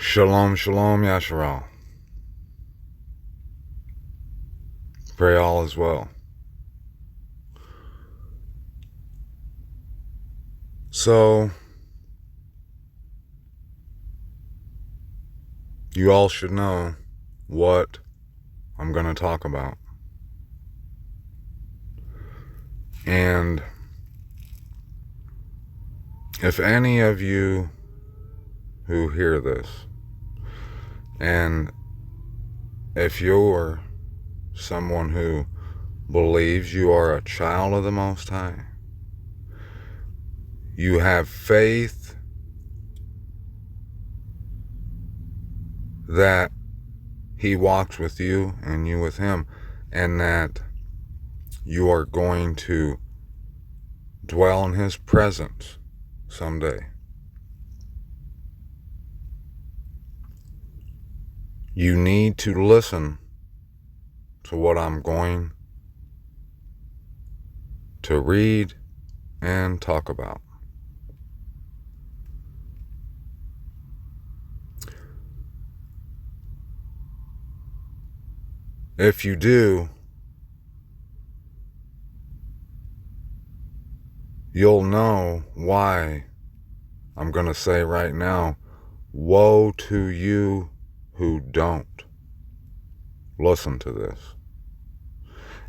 Shalom, shalom, Yahrushelm. Pray all is well. So, you all should know what I'm going to talk about. And if any of you who hear this, and if you're someone who believes you are a child of the Most High, you have faith that He walks with you and you with Him, and that you are going to dwell in His presence someday. You need to listen to what I'm going to read and talk about. If you do, you'll know why I'm going to say right now, woe to you who don't listen to this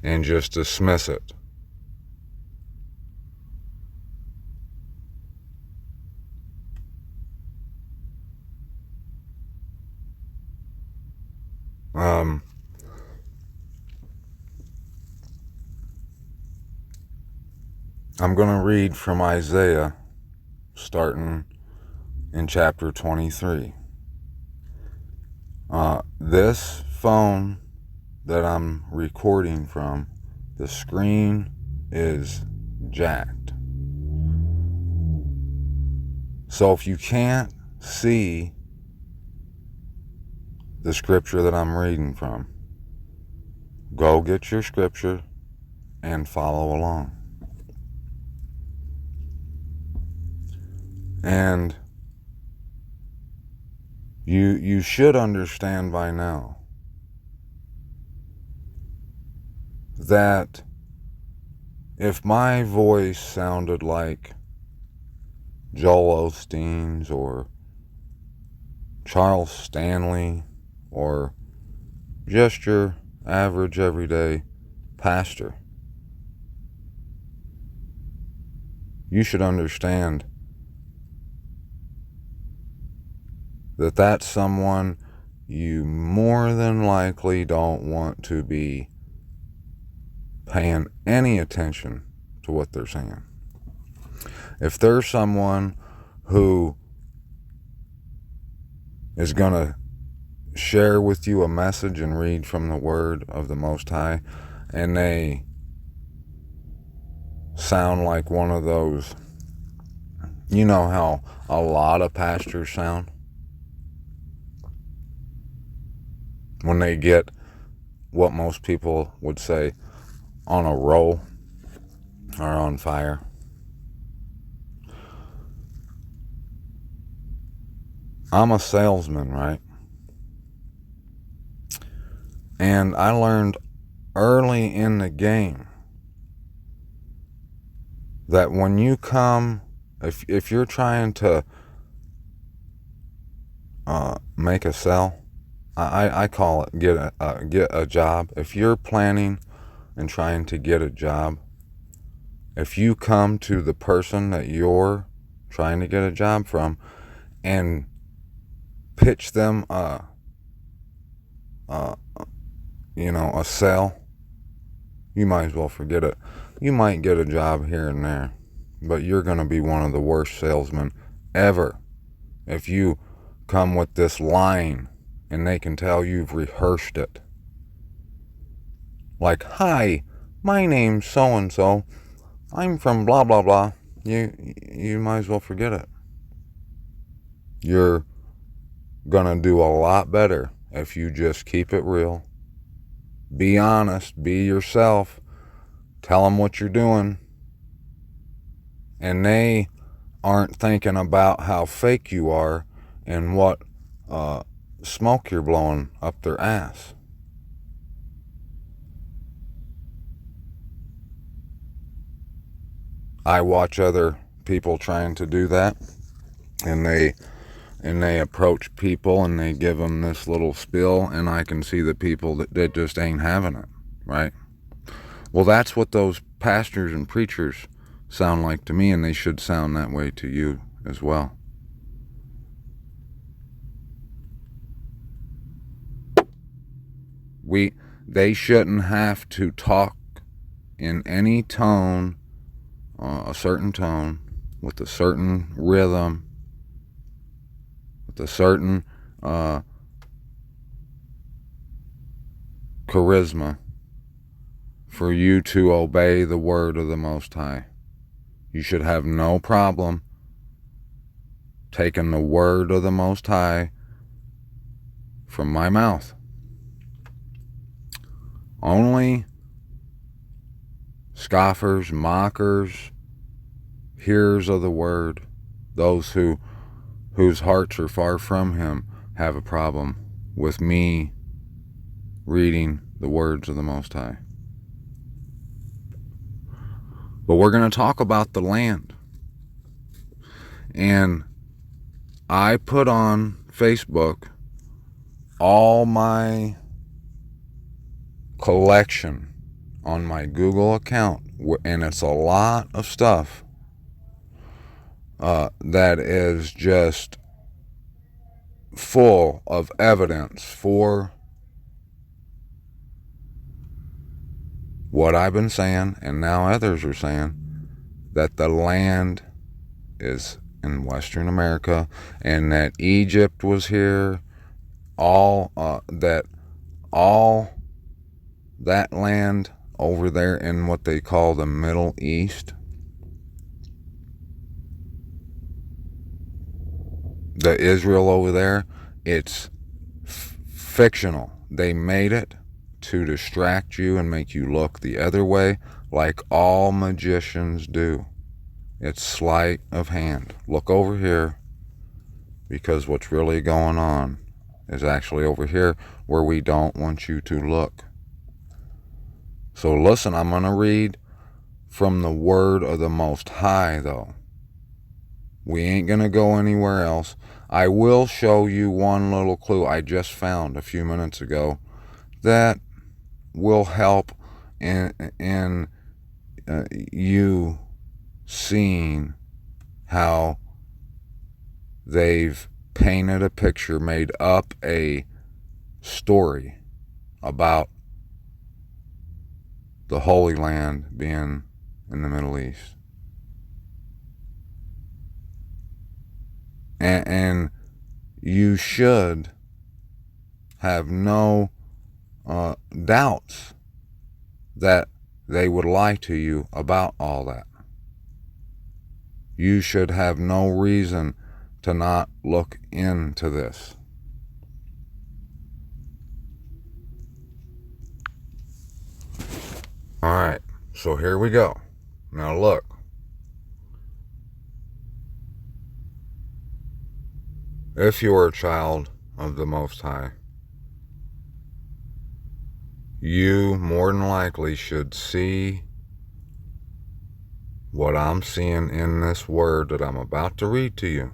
and just dismiss it. I'm going to read from Isaiah, starting in chapter 23. This phone that I'm recording from, the screen is jacked. So if you can't see the scripture that I'm reading from, go get your scripture and follow along. And you should understand by now that if my voice sounded like Joel Osteen's or Charles Stanley or just your average everyday pastor, you should understand that that's someone you more than likely don't want to be paying any attention to what they're saying. If there's someone who is going to share with you a message and read from the Word of the Most High, and they sound like one of those, you know how a lot of pastors sound when they get what most people would say on a roll or on fire. I'm a salesman, right? And I learned early in the game that when you come, if you're trying to make a sell, I call it get a job. If you're planning and trying to get a job, if you come to the person that you're trying to get a job from and pitch them a sell, you might as well forget it. You might get a job here and there, but you're going to be one of the worst salesmen ever if you come with this line and they can tell you've rehearsed it. Like, hi, my name's so-and-so. I'm from blah, blah, blah. You might as well forget it. You're gonna do a lot better if you just keep it real. Be honest, be yourself. Tell them what you're doing. And they aren't thinking about how fake you are and what smoke you're blowing up their ass. I watch other people trying to do that, and they approach people and they give them this little spill, and I can see the people that just ain't having it, right? Well, that's what those pastors and preachers sound like to me, and they should sound that way to you as well. They shouldn't have to talk in any tone, a certain tone, with a certain rhythm, with a certain charisma for you to obey the word of the Most High. You should have no problem taking the word of the Most High from my mouth. Only scoffers, mockers, hearers of the word, those whose hearts are far from him, have a problem with me reading the words of the Most High. But we're going to talk about the land. And I put on Facebook all my collection on my Google account, and it's a lot of stuff that is just full of evidence for what I've been saying, and now others are saying, that the land is in Western America, and that Egypt was here, all that land over there in what they call the Middle East, the Israel over there, it's fictional. They made it to distract you and make you look the other way, like all magicians do. It's sleight of hand. Look over here, because what's really going on is actually over here where we don't want you to look. So listen, I'm going to read from the word of the Most High, though. We ain't going to go anywhere else. I will show you one little clue I just found a few minutes ago that will help in you seeing how they've painted a picture, made up a story about the Holy Land being in the Middle East. And you should have no doubts that they would lie to you about all that. You should have no reason to not look into this. Alright, so here we go. Now look. If you are a child of the Most High, you more than likely should see what I'm seeing in this word that I'm about to read to you.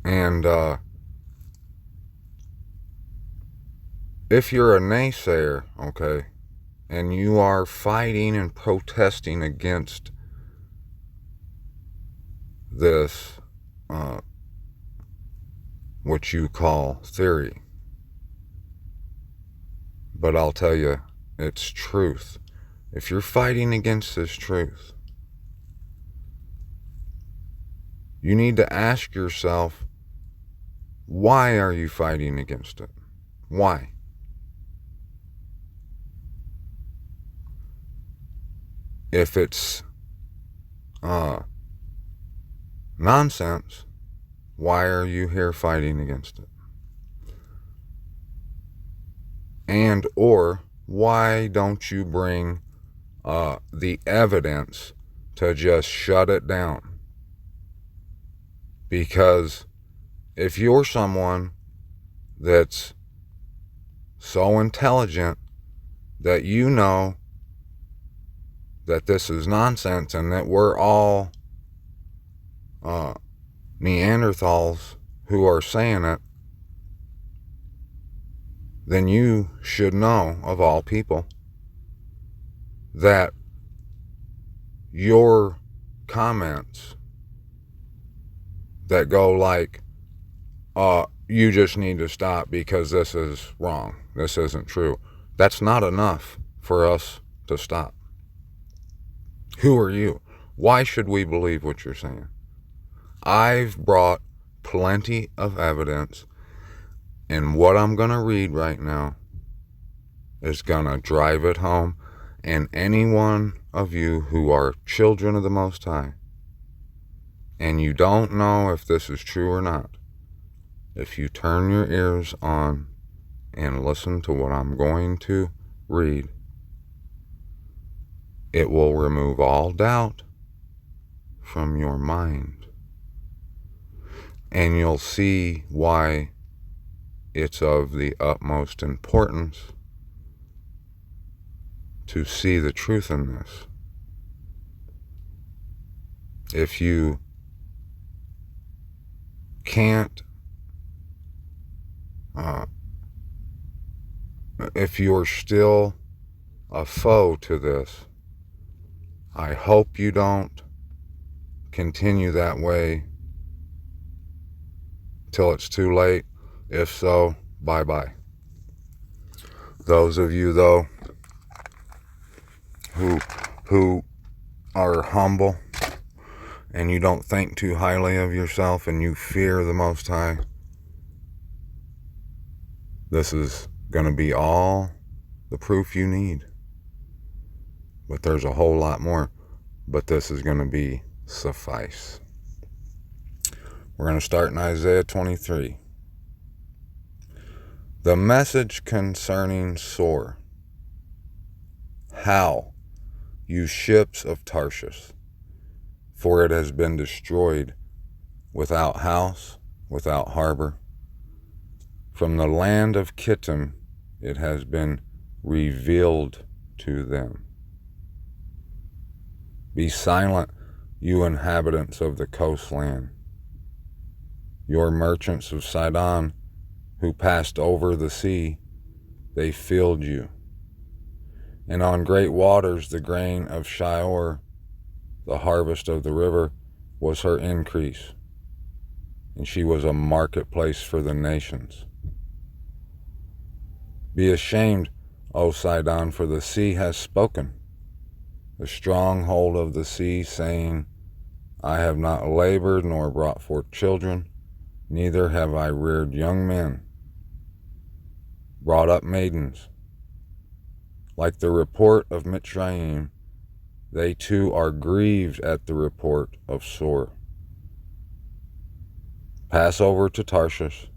And if you're a naysayer, okay, and you are fighting and protesting against this, what you call theory, but I'll tell you, it's truth. If you're fighting against this truth, you need to ask yourself, why are you fighting against it? Why? If it's nonsense, why are you here fighting against it? And or why don't you bring the evidence to just shut it down? Because if you're someone that's so intelligent that you know that this is nonsense and that we're all Neanderthals who are saying it, then you should know, of all people, that your comments that go like, you just need to stop because this is wrong, this isn't true, that's not enough for us to stop. Who are you? Why should we believe what you're saying? I've brought plenty of evidence, and what I'm going to read right now is going to drive it home. And any one of you who are children of the Most High, and you don't know if this is true or not, if you turn your ears on and listen to what I'm going to read, it will remove all doubt from your mind. And you'll see why it's of the utmost importance to see the truth in this. If you can't, if you're still a foe to this, I hope you don't continue that way till it's too late. If so, bye-bye. Those of you, though, who are humble and you don't think too highly of yourself and you fear the Most High, this is going to be all the proof you need. But there's a whole lot more. But this is going to be suffice. We're going to start in Isaiah 23. The message concerning Sor. How, you ships of Tarshish, for it has been destroyed, without house, without harbor. From the land of Kittim it has been revealed to them. Be silent, you inhabitants of the coastland, your merchants of Sidon, who passed over the sea, they filled you. And on great waters the grain of Shior, the harvest of the river, was her increase, and she was a marketplace for the nations. Be ashamed, O Sidon, for the sea has spoken, the stronghold of the sea, saying, I have not labored nor brought forth children, neither have I reared young men, brought up maidens. Like the report of Mitzrayim, they too are grieved at the report of Sor. Pass over to Tarshish,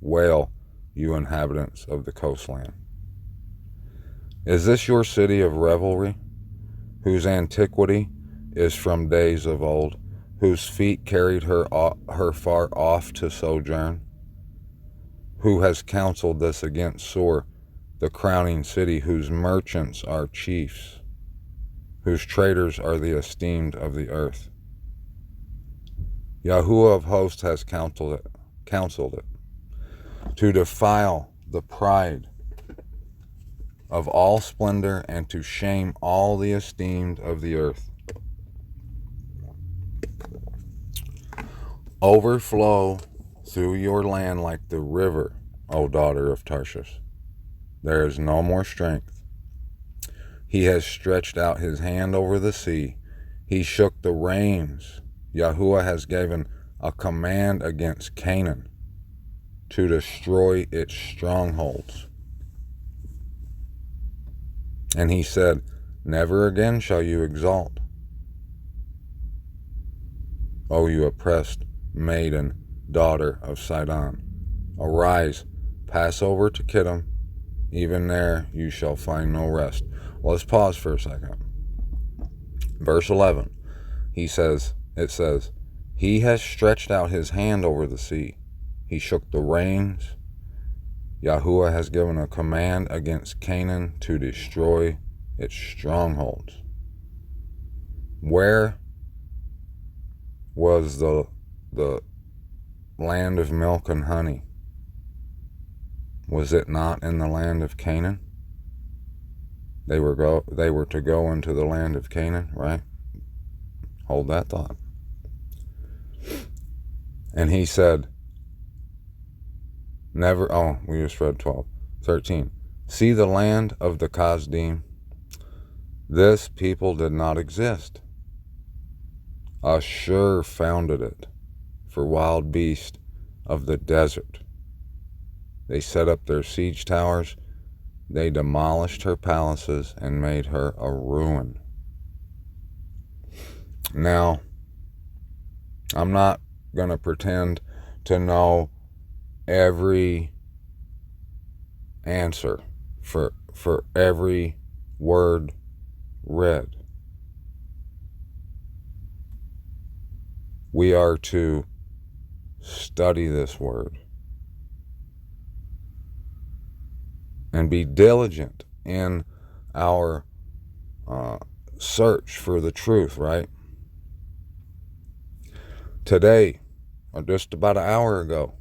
wail, you inhabitants of the coastland. Is this your city of revelry, whose antiquity is from days of old, whose feet carried her far off to sojourn? Who has counseled this against Sor, the crowning city, whose merchants are chiefs, whose traders are the esteemed of the earth? Yahuwah of hosts has counseled it, to defile the pride of all splendor and to shame all the esteemed of the earth. Overflow through your land like the river, O daughter of Tarshish. There is no more strength. He has stretched out his hand over the sea. He shook the reins. Yahuwah has given a command against Canaan to destroy its strongholds. And he said, never again shall you exalt, O you oppressed maiden, daughter of Sidon. Arise, pass over to Kittim, even there you shall find no rest. Let's pause for a second. Verse 11, it says, He has stretched out his hand over the sea. He shook the reins. Yahuwah has given a command against Canaan to destroy its strongholds. Where was the land of milk and honey? Was it not in the land of Canaan? They were to go into the land of Canaan, right? Hold that thought. And he said, we just read 13. See the land of the Kasdim. This people did not exist. Ashur founded it for wild beasts of the desert. They set up their siege towers. They demolished her palaces and made her a ruin. Now, I'm not going to pretend to know every answer for every word read. We are to study this word and be diligent in our search for the truth, right? Today, or just about an hour ago,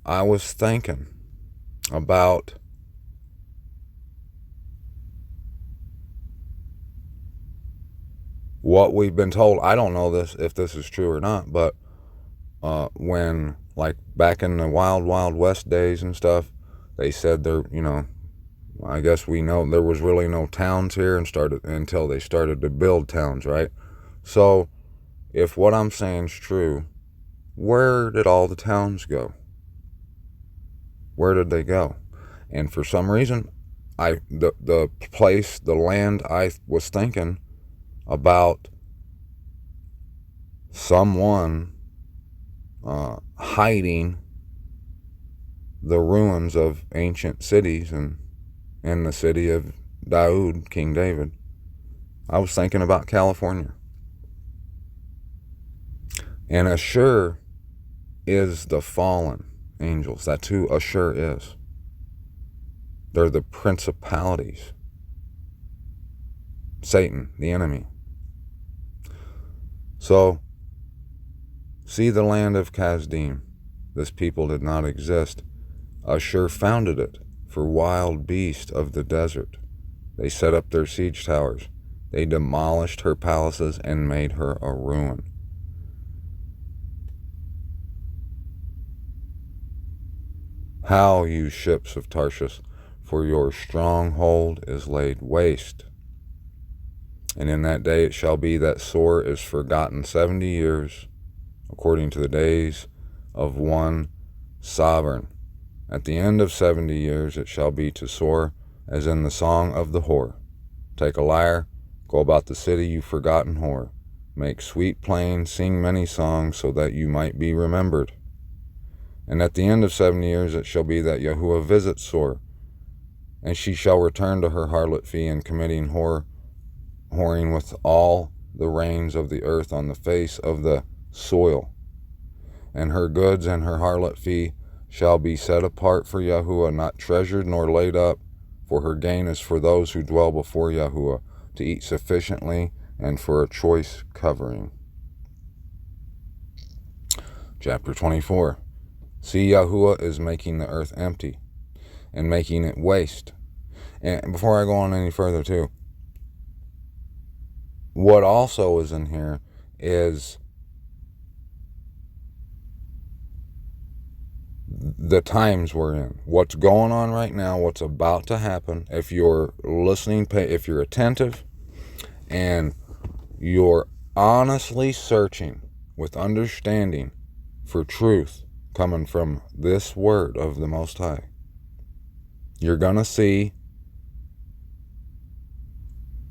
I was thinking about what we've been told. I don't know if this is true or not, but when, like, back in the Wild West days and stuff, they said I guess we know there was really no towns here until they started to build towns, right? So, if what I'm saying is true, where did all the towns go? Where did they go? And for some reason, the land I was thinking about someone hiding the ruins of ancient cities and in the city of Daoud, King David. I was thinking about California. And Ashur is the fallen angels. That's who Ashur is. They're the principalities. Satan, the enemy. So, see the land of Kasdim. This people did not exist. Ashur founded it for wild beasts of the desert. They set up their siege towers. They demolished her palaces and made her a ruin. How, you ships of Tarshish, for your stronghold is laid waste. And in that day it shall be that Sor is forgotten 70 years, according to the days of one sovereign. At the end of 70 years it shall be to Sor as in the song of the whore. Take a lyre, go about the city, you forgotten whore. Make sweet plain, sing many songs, so that you might be remembered. And at the end of 70 years it shall be that Yahuwah visits Sor, and she shall return to her harlot fee and committing whoring with all the reigns of the earth on the face of the soil. And her goods and her harlot fee shall be set apart for Yahuwah, not treasured nor laid up, for her gain is for those who dwell before Yahuwah, to eat sufficiently and for a choice covering. Chapter 24. See, Yahuwah is making the earth empty and making it waste. And before I go on any further too, what also is in here is the times we're in. What's going on right now, what's about to happen. If you're listening, if you're attentive, and you're honestly searching with understanding for truth coming from this word of the Most High, you're going to see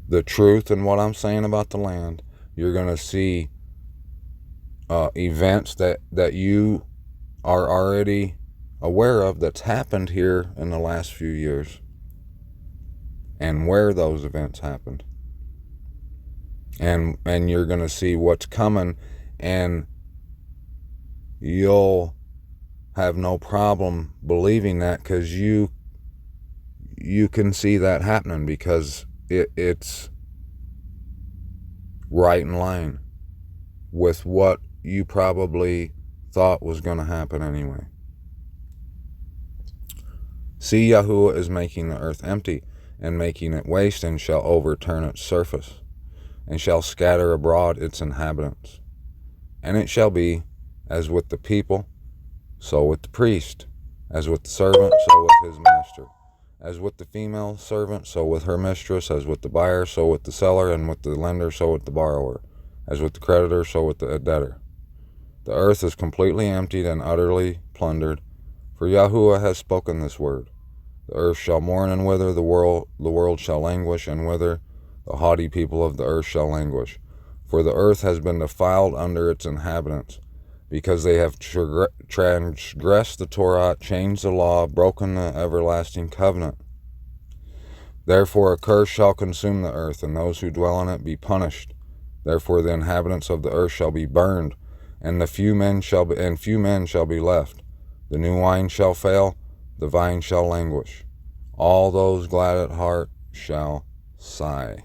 the truth in what I'm saying about the land. You're going to see events that you are already aware of that's happened here in the last few years, and where those events happened. And you're going to see what's coming And you'll have no problem believing that, because you can see that happening, because it's right in line with what you probably thought was going to happen anyway. See, Yahuwah is making the earth empty, and making it waste, and shall overturn its surface, and shall scatter abroad its inhabitants. And it shall be, as with the people, so with the priest, as with the servant, so with his master, as with the female servant, so with her mistress, as with the buyer, so with the seller, and with the lender, so with the borrower, as with the creditor, so with the debtor. The earth is completely emptied and utterly plundered, for Yahuwah has spoken this word. The earth shall mourn and wither, the world shall languish and wither, the haughty people of the earth shall languish. For the earth has been defiled under its inhabitants, because they have transgressed the Torah, changed the law, broken the everlasting covenant. Therefore a curse shall consume the earth, and those who dwell in it be punished. Therefore the inhabitants of the earth shall be burned, and few men shall be left. The new wine shall fail, the vine shall languish. All those glad at heart shall sigh.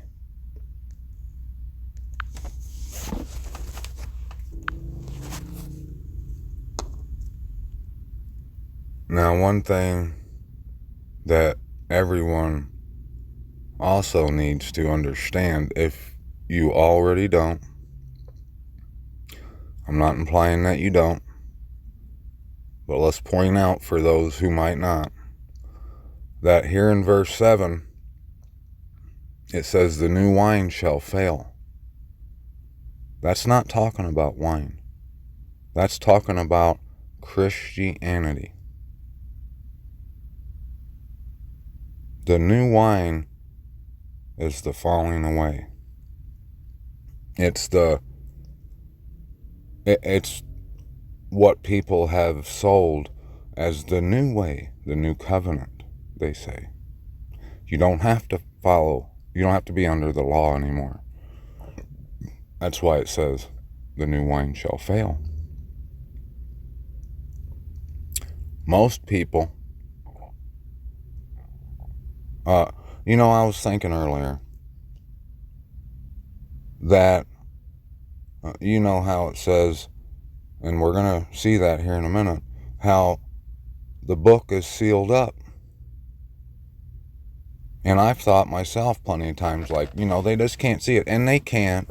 Now, one thing that everyone also needs to understand, if you already don't, I'm not implying that you don't, but let's point out for those who might not, that here in verse 7, it says the new wine shall fail. That's not talking about wine. That's talking about Christianity. The new wine is the falling away. It's what people have sold as the new way, the new covenant, they say. You don't have to be under the law anymore. That's why it says the new wine shall fail. Most people, I was thinking earlier that, how it says, and we're going to see that here in a minute, how the book is sealed up. And I've thought myself plenty of times, like, they just can't see it. And they can't,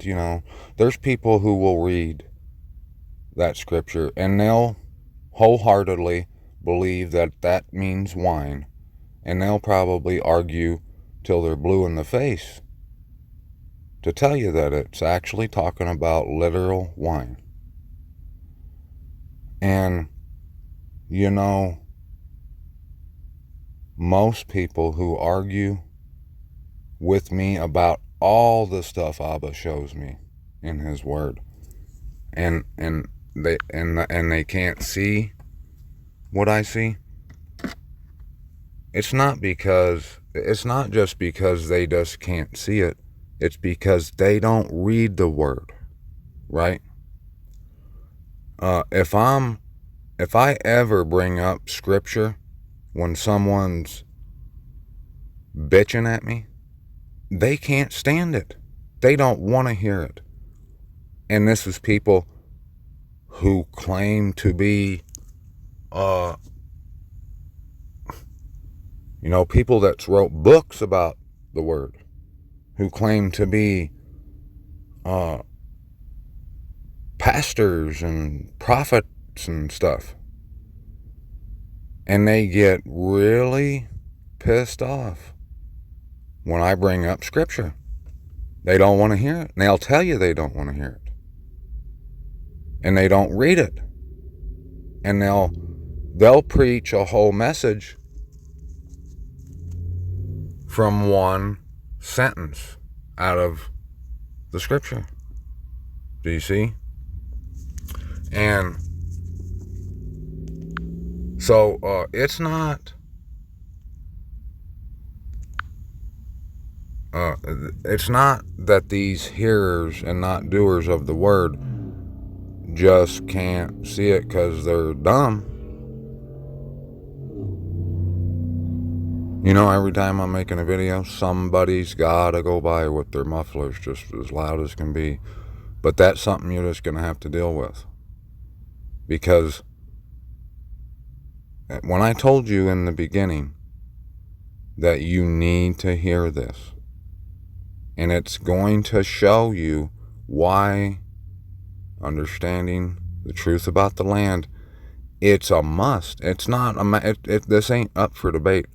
There's people who will read that scripture and they'll wholeheartedly believe that that means wine. And they'll probably argue till they're blue in the face to tell you that it's actually talking about literal wine. And, most people who argue with me about all the stuff Abba shows me in his word, and they can't see what I see, it's not just because they just can't see it. It's because they don't read the word, right? If I ever bring up scripture when someone's bitching at me, they can't stand it. They don't want to hear it. And this is people who claim to be, people that wrote books about the word, who claim to be pastors and prophets and stuff. And they get really pissed off when I bring up scripture. They don't want to hear it. And they'll tell you they don't want to hear it. And they don't read it. And they'll preach a whole message from one sentence out of the scripture. Do you see? And so it's not that these hearers and not doers of the word just can't see it because they're dumb. You know, every time I'm making a video, somebody's gotta go by with their mufflers just as loud as can be. But that's something you're just gonna have to deal with. Because when I told you in the beginning that you need to hear this, and it's going to show you why understanding the truth about the land, it's a must. It's not this ain't up for debate.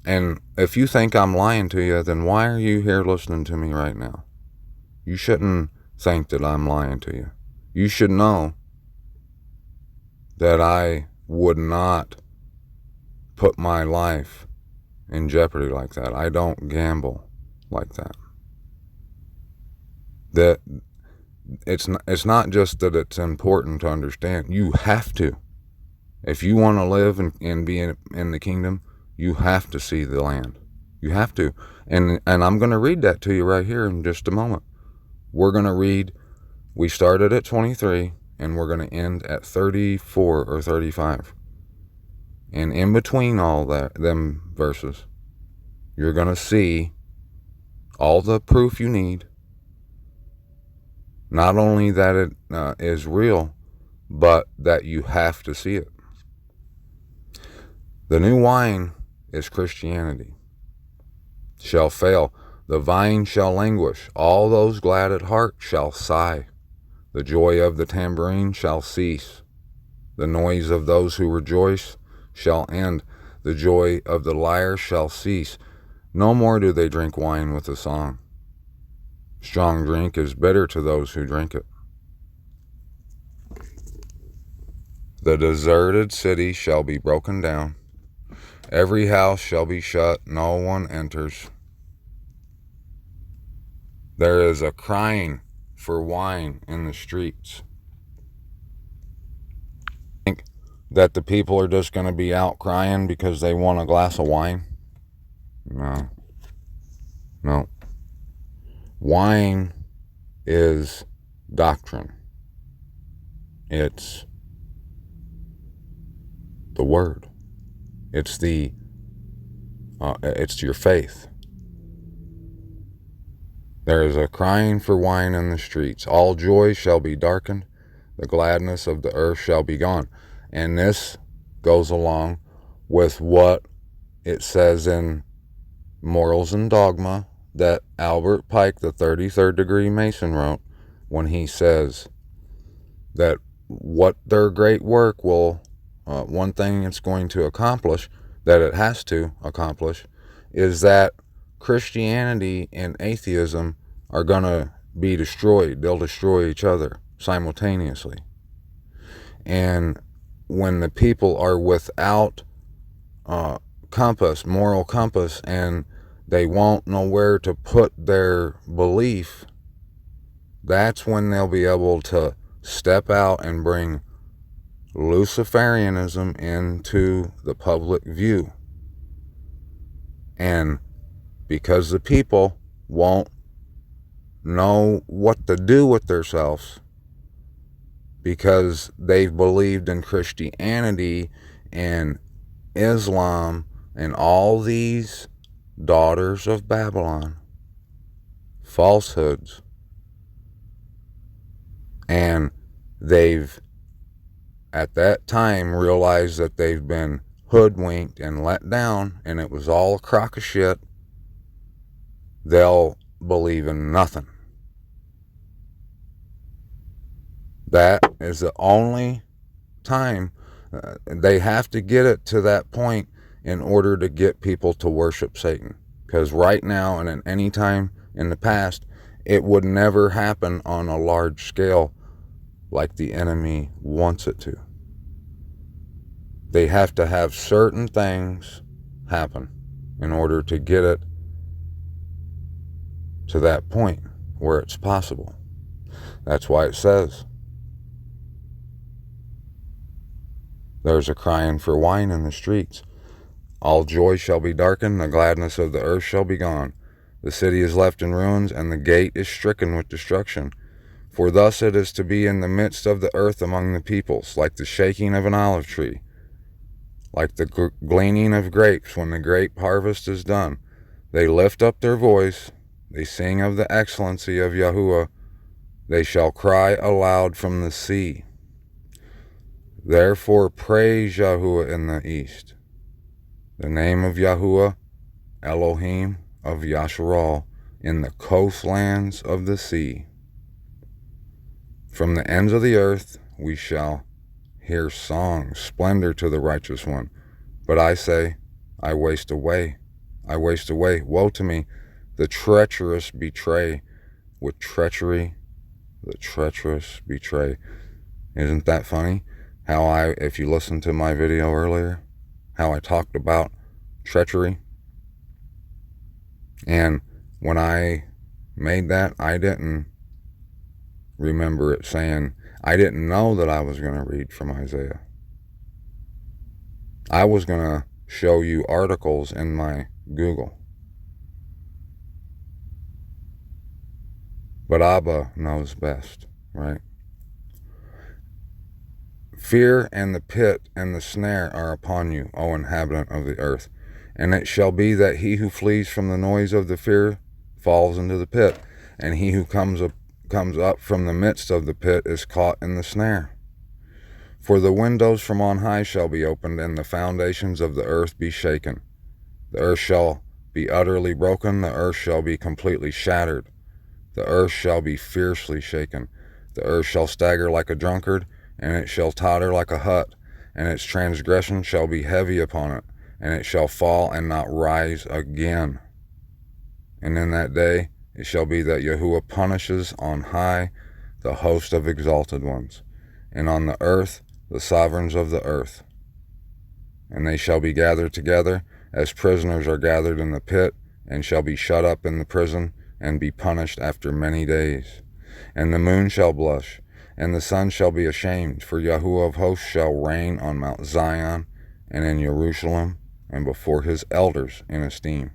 And if you think I'm lying to you, then why are you here listening to me right now? You shouldn't think that I'm lying to you. You should know that I would not put my life in jeopardy like that. I don't gamble like that. That it's not just that it's important to understand. You have to. If you want to live and be in the kingdom, you have to see the land. You have to. And I'm going to read that to you right here in just a moment. We're going to read, we started at 23, and we're going to end at 34 or 35. And in between all them verses, you're going to see all the proof you need. Not only that it is real, but that you have to see it. The new wine is Christianity. Shall fail. The vine shall languish. All those glad at heart shall sigh. The joy of the tambourine shall cease. The noise of those who rejoice shall end. The joy of the lyre shall cease. No more do they drink wine with a song. Strong drink is bitter to those who drink it. The deserted city shall be broken down. Every house shall be shut, no one enters. There is a crying for wine in the streets. Think that the people are just going to be out crying because they want a glass of wine? No. Wine is doctrine. It's the word. It's your faith. There is a crying for wine in the streets. All joy shall be darkened. The gladness of the earth shall be gone. And this goes along with what it says in Morals and Dogma that Albert Pike, the 33rd degree Mason, wrote when he says that what their great work will, one thing it's going to accomplish, that it has to accomplish, is that Christianity and atheism are going to be destroyed. They'll destroy each other simultaneously. And when the people are without moral compass, and they won't know where to put their belief, that's when they'll be able to step out and bring Luciferianism into the public view. And because the people won't know what to do with themselves, because they've believed in Christianity and Islam and all these daughters of Babylon, falsehoods, and they've at that time realized that they've been hoodwinked and let down, and it was all a crock of shit, they'll believe in nothing. That is the only time they have to get it to that point in order to get people to worship Satan. Because right now and at any time in the past, it would never happen on a large scale like the enemy wants it to. They have to have certain things happen in order to get it to that point where it's possible. That's why it says, there's a crying for wine in the streets. All joy shall be darkened, the gladness of the earth shall be gone. The city is left in ruins, and the gate is stricken with destruction. For thus it is to be in the midst of the earth among the peoples, like the shaking of an olive tree, like the gleaning of grapes when the grape harvest is done. They lift up their voice, they sing of the excellency of Yahuwah. They shall cry aloud from the sea. Therefore praise Yahuwah in the east. The name of Yahuwah, Elohim of Yasharal, in the coastlands of the sea. From the ends of the earth we shall hear songs, splendor to the righteous one. But I say, I waste away, I waste away. Woe to me, the treacherous betray. With treachery, the treacherous betray. Isn't that funny? How if you listened to my video earlier, how I talked about treachery. And when I made that, I didn't remember it saying, I didn't know that I was going to read from Isaiah. I was going to show you articles in my Google. But Abba knows best, right? Fear and the pit and the snare are upon you, O inhabitant of the earth. And it shall be that he who flees from the noise of the fear falls into the pit, and he who comes up from the midst of the pit is caught in the snare. For the windows from on high shall be opened, and the foundations of the earth be shaken. The earth shall be utterly broken, the earth shall be completely shattered. The earth shall be fiercely shaken. The earth shall stagger like a drunkard, and it shall totter like a hut, and its transgression shall be heavy upon it, and it shall fall and not rise again. And in that day it shall be that Yahuwah punishes on high the host of exalted ones, and on the earth the sovereigns of the earth. And they shall be gathered together, as prisoners are gathered in the pit, and shall be shut up in the prison, and be punished after many days. And the moon shall blush, and the sun shall be ashamed, for Yahuwah of hosts shall reign on Mount Zion, and in Yahrushelm, and before his elders in esteem.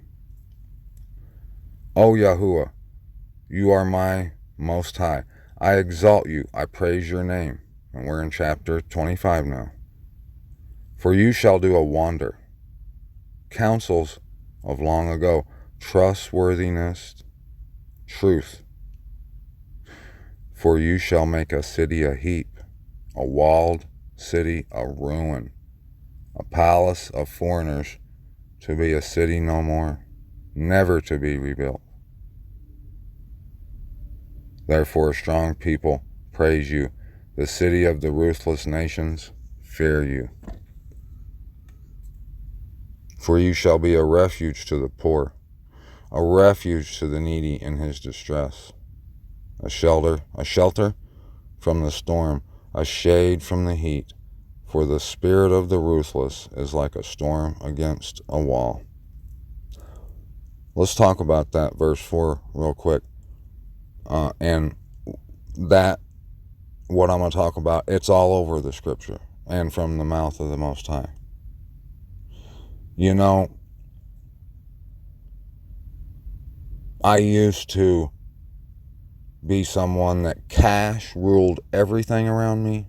O Yahuwah, you are my Most High. I exalt you, I praise your name. And we're in chapter 25 now. For you shall do a wonder. Counsels of long ago, trustworthiness, truth. For you shall make a city a heap, a walled city a ruin, a palace of foreigners to be a city no more, never to be rebuilt. Therefore a strong people praise you, the city of the ruthless nations fear you. For you shall be a refuge to the poor, a refuge to the needy in his distress, a shelter from the storm, a shade from the heat. For the spirit of the ruthless is like a storm against a wall. Let's talk about that verse 4 real quick. And that, what I'm going to talk about, it's all over the scripture and from the mouth of the Most High. You know, I used to be someone that cash ruled everything around me,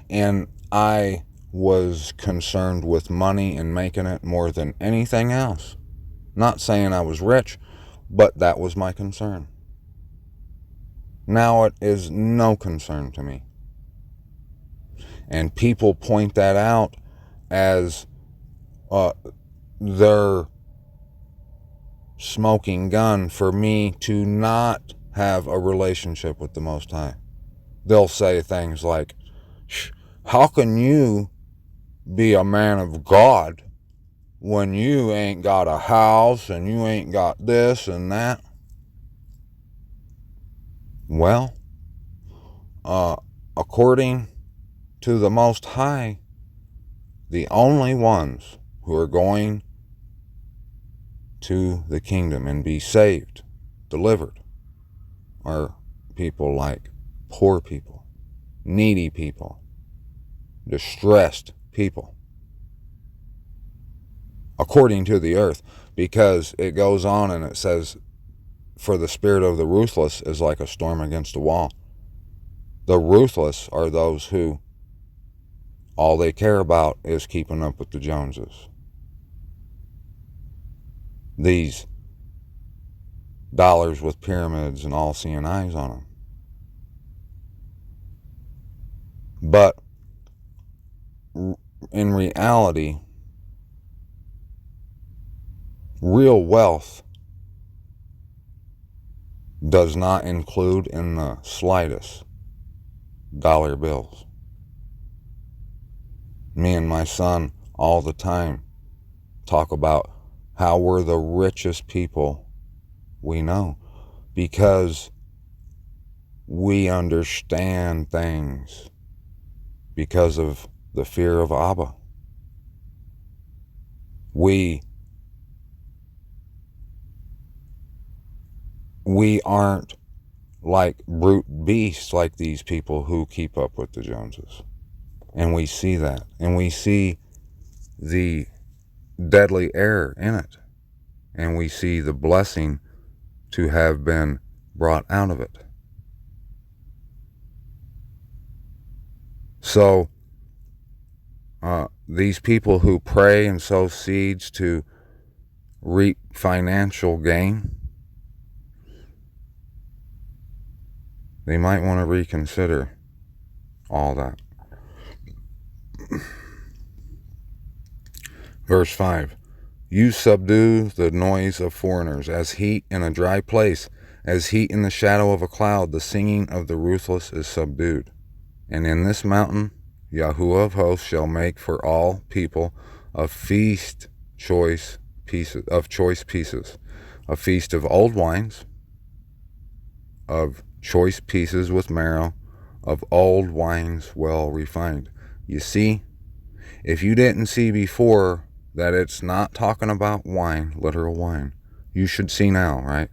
and I was concerned with money and making it more than anything else. Not saying I was rich, but that was my concern. Now it is no concern to me. And people point that out as their smoking gun for me to not have a relationship with the Most High. They'll say things like, how can you be a man of God when you ain't got a house and you ain't got this and that? Well, according to the Most High, the only ones who are going to the kingdom and be saved, delivered, are people like poor people, needy people, distressed people, according to the earth, because it goes on and it says, for the spirit of the ruthless is like a storm against a wall. The ruthless are those who all they care about is keeping up with the Joneses. These dollars with pyramids and all seeing eyes on them. But in reality, real wealth does not include in the slightest dollar bills. Me and my son all the time talk about how we're the richest people we know because we understand things because of the fear of Abba. We aren't like brute beasts like these people who keep up with the Joneses. And we see that. And we see the deadly error in it. And we see the blessing to have been brought out of it. So, these people who pray and sow seeds to reap financial gain, they might want to reconsider all that. Verse 5, you subdue the noise of foreigners, as heat in a dry place, as heat in the shadow of a cloud, the singing of the ruthless is subdued. And in this mountain, Yahuwah of hosts shall make for all people a feast choice pieces, a feast of old wines, of choice pieces with marrow, of old wines well refined. You see, if you didn't see before that it's not talking about wine, literal wine, you should see now, right?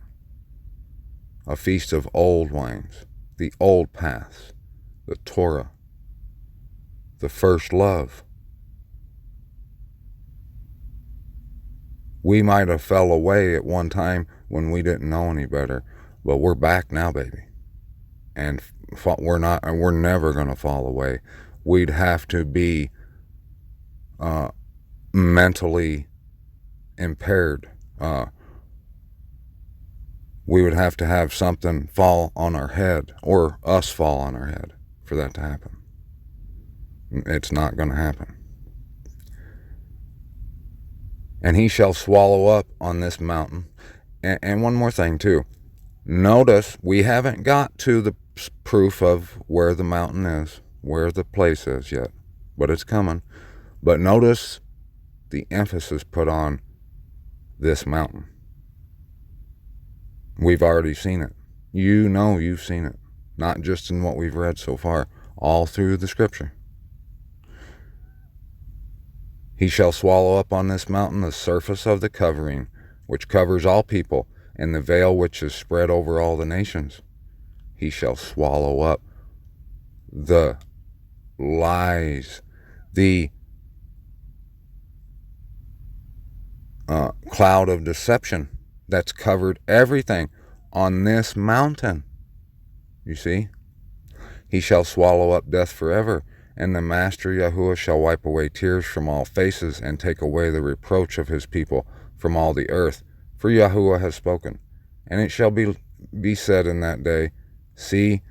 A feast of old wines, the old paths, the Torah, the first love. We might have fell away at one time when we didn't know any better, but we're back now, baby. And we're never going to fall away. We'd have to be mentally impaired. We would have to have something fall on our head, or us fall on our head, for that to happen. It's not going to happen. And he shall swallow up on this mountain. And one more thing too. Notice we haven't got to the proof of where the mountain is, where the place is yet, but it's coming. But notice the emphasis put on this mountain. We've already seen it. You know you've seen it. Not just in what we've read so far, all through the scripture. He shall swallow up on this mountain the surface of the covering, which covers all people, and the veil which is spread over all the nations. He shall swallow up the lies, the cloud of deception that's covered everything on this mountain. You see? He shall swallow up death forever, and the Master Yahuwah shall wipe away tears from all faces, and take away the reproach of his people from all the earth. For Yahuwah has spoken. And it shall be said in that day, see,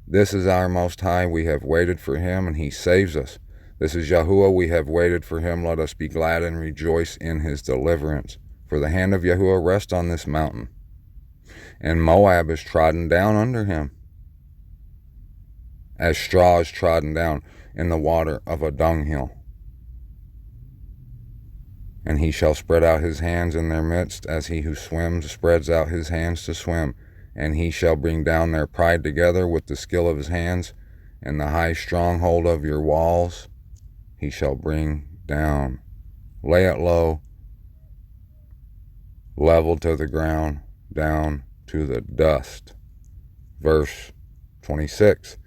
this is our Most High, we have waited for him, and he saves us. This is Yahuwah, we have waited for him, let us be glad and rejoice in his deliverance. For the hand of Yahuwah rests on this mountain, and Moab is trodden down under him, as straw is trodden down in the water of a dunghill. And he shall spread out his hands in their midst, as he who swims spreads out his hands to swim. And he shall bring down their pride together with the skill of his hands, and the high stronghold of your walls he shall bring down. Lay it low, level to the ground, down to the dust. Verse 26.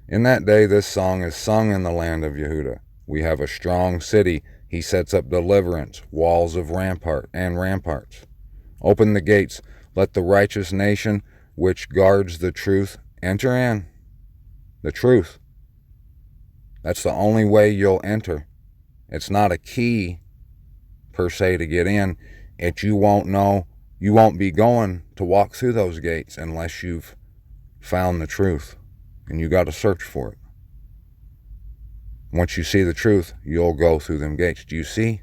In that day this song is sung in the land of Yehuda. We have a strong city. He sets up deliverance, walls of ramparts. Open the gates. Let the righteous nation which guards the truth enter in. The truth. That's the only way you'll enter. It's not a key per se to get in. You won't know, you won't be going to walk through those gates unless you've found the truth, and you got to search for it. Once you see the truth, you'll go through them gates. Do you see?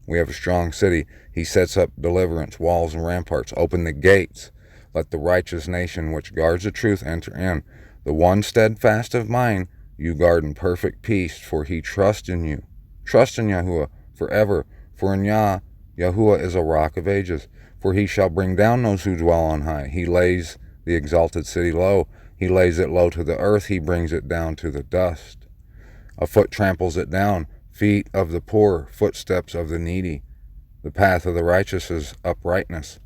We have a strong city. He sets up deliverance, walls and ramparts. Open the gates. Let the righteous nation which guards the truth enter in. The one steadfast of mind you guard in perfect peace, for he trusts in you. Trust in Yahuwah forever, for in Yahuwah is a rock of ages. For he shall bring down those who dwell on high. He lays the exalted city low. He lays it low to the earth. He brings it down to the dust. A foot tramples it down. Feet of the poor, footsteps of the needy. The path of the righteous is uprightness.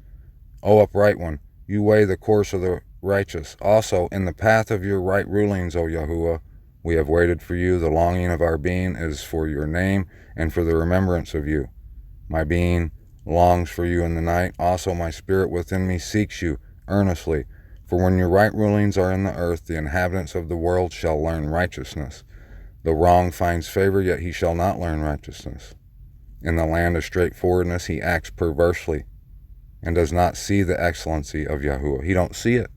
O upright one, you weigh the course of the righteous. Also, in the path of your right rulings, O Yahuwah, we have waited for you. The longing of our being is for your name and for the remembrance of you. My being longs for you in the night. Also, my spirit within me seeks you earnestly. For when your right rulings are in the earth, the inhabitants of the world shall learn righteousness. The wrong finds favor, yet he shall not learn righteousness. In the land of straightforwardness, he acts perversely and does not see the excellency of Yahuwah. He don't see it.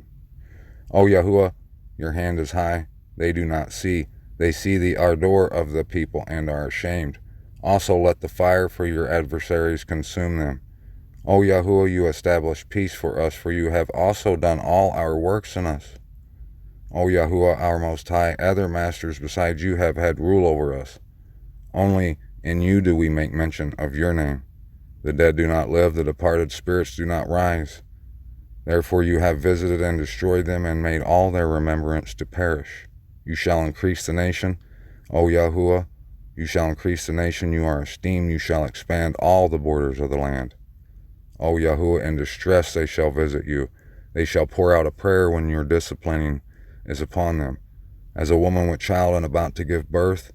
O Yahuwah, your hand is high. They do not see. They see the ardor of the people and are ashamed. Also let the fire for your adversaries consume them. O Yahuwah, you establish peace for us, for you have also done all our works in us. O Yahuwah, our Most High, other masters besides you have had rule over us. Only in you do we make mention of your name. The dead do not live, the departed spirits do not rise. Therefore you have visited and destroyed them and made all their remembrance to perish. You shall increase the nation, O Yahuwah, you shall increase the nation, you are esteemed, you shall expand all the borders of the land. O Yahuwah, in distress they shall visit you. They shall pour out a prayer when your disciplining is upon them. As a woman with child and about to give birth,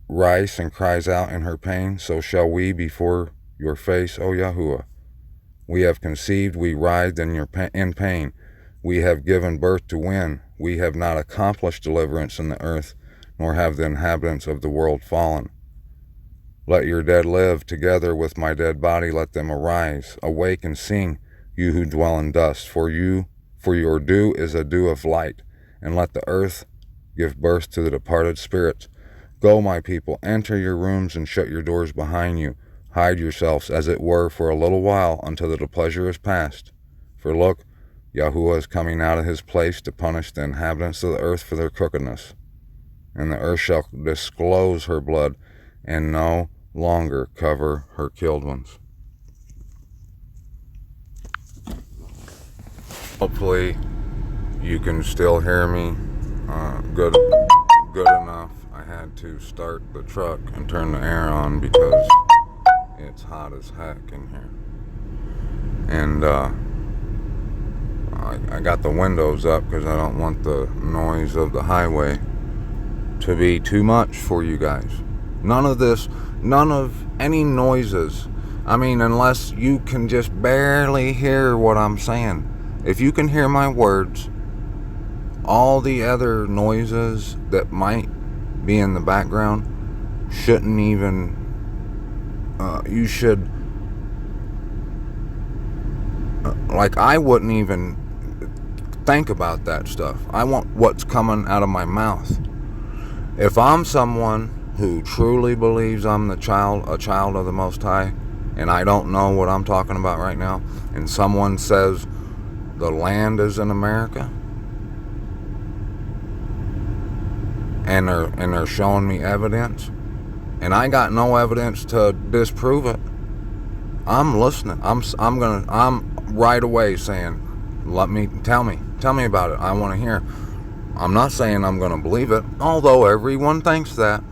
rice and cries out in her pain, so shall we before your face, O Yahuwah. We have conceived, we writhed in pain. We have given birth to win. We have not accomplished deliverance in the earth, nor have the inhabitants of the world fallen. Let your dead live, together with my dead body let them arise. Awake and sing, you who dwell in dust, for your dew is a dew of light, and let the earth give birth to the departed spirits. Go, my people, enter your rooms and shut your doors behind you. Hide yourselves, as it were, for a little while, until the displeasure is past. For look, Yahuwah is coming out of his place to punish the inhabitants of the earth for their crookedness. And the earth shall disclose her blood, and no longer cover her killed ones. Hopefully you can still hear me good enough. I had to start the truck and turn the air on because it's hot as heck in here. And I got the windows up because I don't want the noise of the highway to be too much for you guys. None of any noises. I mean, unless you can just barely hear what I'm saying. If you can hear my words, all the other noises that might be in the background shouldn't even, you should, I wouldn't even think about that stuff. I want what's coming out of my mouth. If I'm someone who truly believes I'm a child of the Most High, and I don't know what I'm talking about right now, and someone says the land is in America, and they're showing me evidence, and I got no evidence to disprove it, I'm listening. I'm right away saying, tell me about it. I want to hear. I'm not saying I'm going to believe it, although everyone thinks that,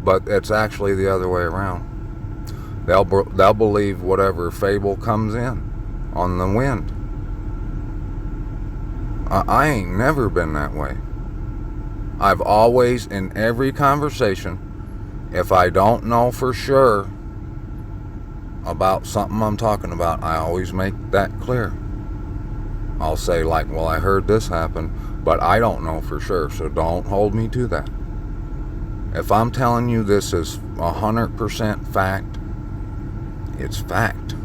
but it's actually the other way around. They'll believe whatever fable comes in on the wind. I ain't never been that way. I've always, in every conversation, if I don't know for sure about something I'm talking about, I always make that clear. I'll say, well, I heard this happen. But I don't know for sure, so don't hold me to that. If I'm telling you this is 100% fact, it's fact.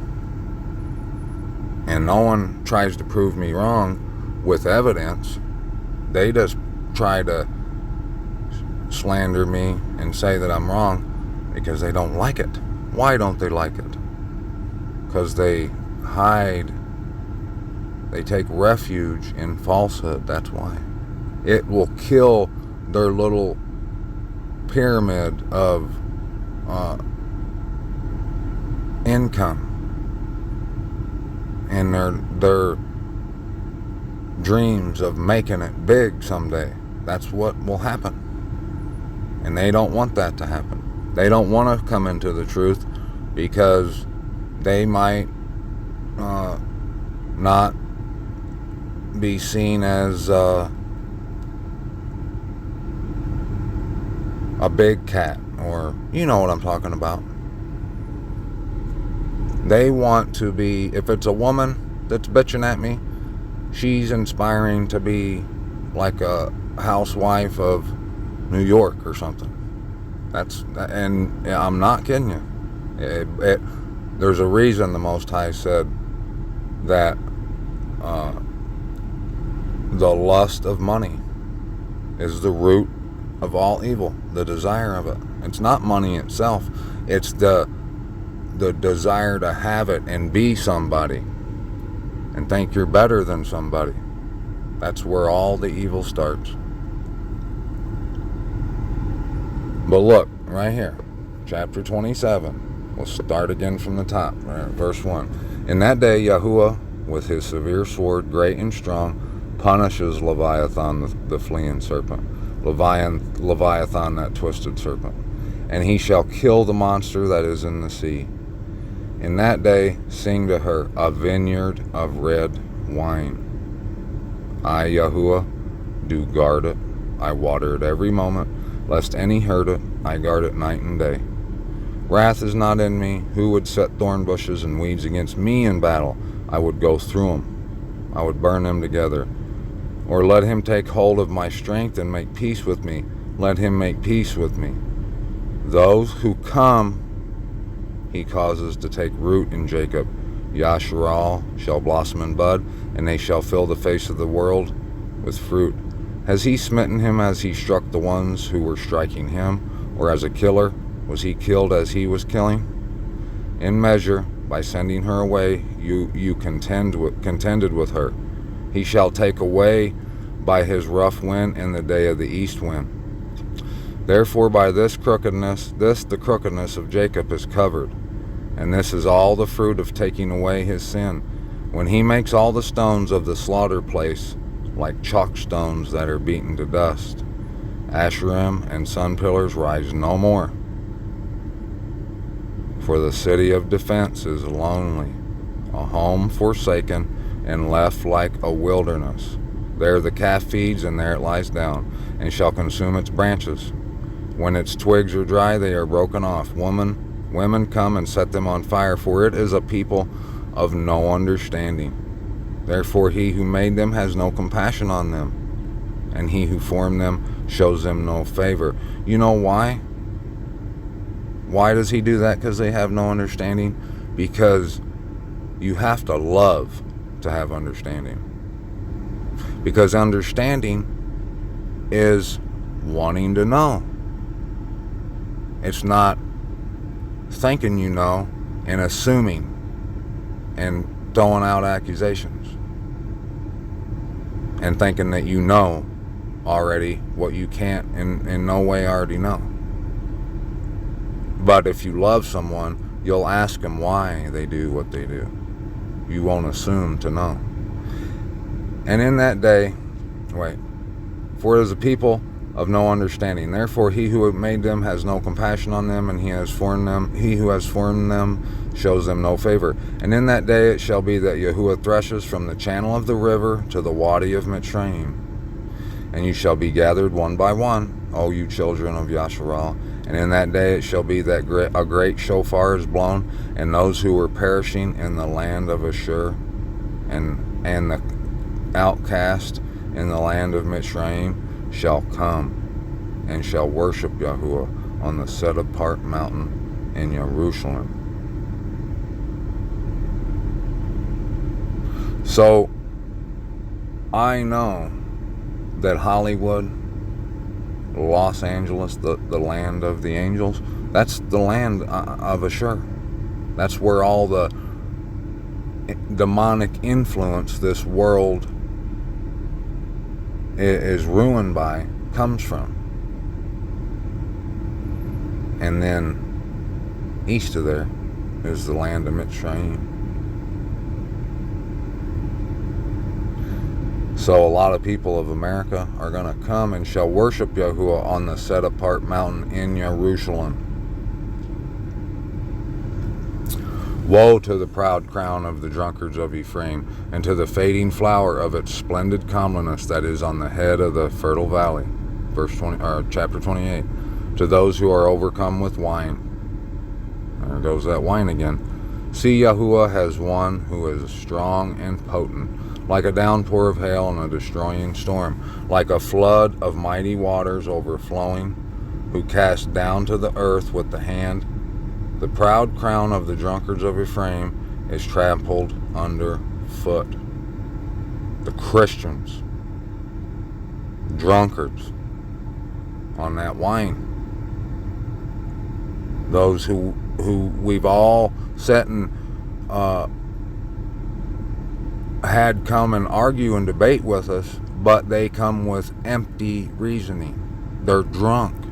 And no one tries to prove me wrong with evidence. They just try to slander me and say that I'm wrong because they don't like it. Why don't they like it? Because they hide. They take refuge in falsehood. That's why. It will kill their little pyramid of income and their dreams of making it big someday. That's what will happen. And they don't want that to happen. They don't want to come into the truth because they might not be seen as a big cat, or you know what I'm talking about. They want to be, if it's a woman that's bitching at me, she's inspiring to be like a housewife of New York or something. And I'm not kidding you. There's a reason the Most High said that the lust of money is the root of all evil, the desire of it. It's not money itself. It's the desire to have it and be somebody and think you're better than somebody. That's where all the evil starts. But look, right here, chapter 27. We'll start again from the top, verse 1. In that day, Yahuwah, with his severe sword, great and strong, punishes Leviathan, the fleeing serpent. Leviathan, that twisted serpent. And he shall kill the monster that is in the sea. In that day, sing to her, a vineyard of red wine. I, Yahuwah, do guard it. I water it every moment, lest any hurt it. I guard it night and day. Wrath is not in me. Who would set thorn bushes and weeds against me in battle? I would go through them. I would burn them together. Or let him take hold of my strength and make peace with me. Let him make peace with me. Those who come, he causes to take root in Jacob. Yahrushelm shall blossom and bud, and they shall fill the face of the world with fruit. Has he smitten him as he struck the ones who were striking him? Or as a killer, was he killed as he was killing? In measure, by sending her away, you contended with her. He shall take away by his rough wind in the day of the east wind. Therefore by this the crookedness of Jacob is covered, and this is all the fruit of taking away his sin, when he makes all the stones of the slaughter place like chalk stones that are beaten to dust. Yahrushelm and sun pillars rise no more, for the city of defense is lonely, a home forsaken and left like a wilderness. There the calf feeds, and there it lies down, and shall consume its branches. When its twigs are dry, they are broken off. Women come and set them on fire, for it is a people of no understanding. Therefore he who made them has no compassion on them, and he who formed them shows them no favor. You know why? Why does he do that? Because they have no understanding? Because you have to love to have understanding. Because understanding is wanting to know. It's not thinking you know and assuming and throwing out accusations and thinking that you know already what you can't in no way already know. But if you love someone, you'll ask them why they do what they do. You won't assume to know. And in that day, for it is a people of no understanding. Therefore he who made them has no compassion on them, and he who has formed them shows them no favor. And in that day it shall be that Yahuwah threshes from the channel of the river to the wadi of Mitzrayim. And you shall be gathered one by one, O you children of Yahrushelm. And in that day it shall be that a great shofar is blown, and those who were perishing in the land of Ashur, and the outcast in the land of Mitzrayim shall come and shall worship Yahuwah on the set apart mountain in Yahrushelm. So I know that Hollywood, Los Angeles, the land of the angels, that's the land of Ashur. That's where all the demonic influence this world is ruined by comes from. And then east of there is the land of Mitzrayim. So a lot of people of America are going to come and shall worship Yahuwah on the set apart mountain in Yahrushelm. Woe to the proud crown of the drunkards of Ephraim, and to the fading flower of its splendid comeliness that is on the head of the fertile valley. Chapter 28. To those who are overcome with wine. There goes that wine again. See, Yahuwah has one who is strong and potent, like a downpour of hail and a destroying storm, like a flood of mighty waters overflowing, who cast down to the earth with the hand. The proud crown of the drunkards of Ephraim is trampled under foot. The Christians, drunkards on that wine. Those who we've all sat and had come and argue and debate with us, but they come with empty reasoning. They're drunk.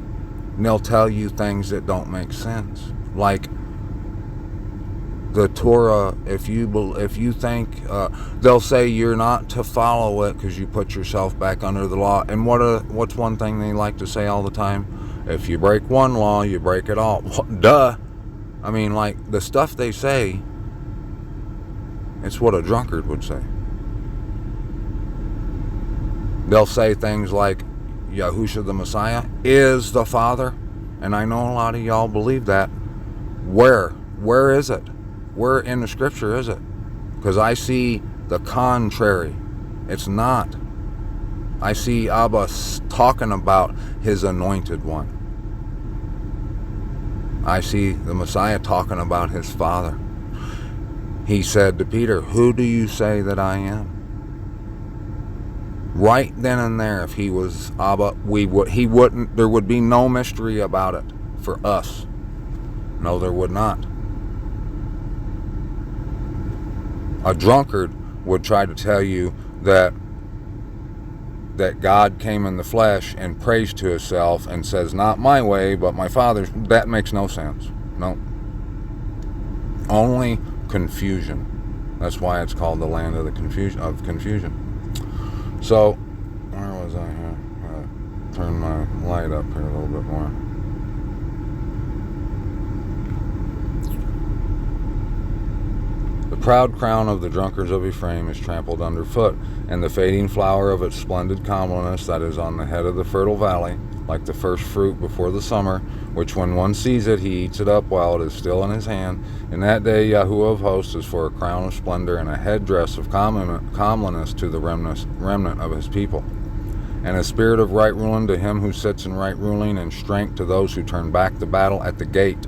And they'll tell you things that don't make sense. Like the Torah, if you think, they'll say you're not to follow it because you put yourself back under the law. And what's one thing they like to say all the time? If you break one law, you break it all. Duh. I mean, like, the stuff they say, it's what a drunkard would say. They'll say things like, Yahushua the Messiah is the Father. And I know a lot of y'all believe that. Where is it? Where in the scripture is it? Because I see the contrary. It's not. I see Abba talking about his anointed one. I see the Messiah talking about his Father. He said to Peter, who do you say that I am? Right then and there, if he was Abba, there would be no mystery about it for us. No, there would not. A drunkard would try to tell you that God came in the flesh and prays to himself and says, not my way, but my Father's. That makes no sense. No. Only confusion. That's why it's called the land of the confusion. So, where was I here? Turn my light up here a little bit more. The proud crown of the drunkards of Ephraim is trampled underfoot, and the fading flower of its splendid comeliness that is on the head of the fertile valley, like the first fruit before the summer, which when one sees it, he eats it up while it is still in his hand. In that day, Yahuwah of hosts is for a crown of splendor and a headdress of comeliness to the remnant of his people, and a spirit of right ruling to him who sits in right ruling, and strength to those who turn back the battle at the gate.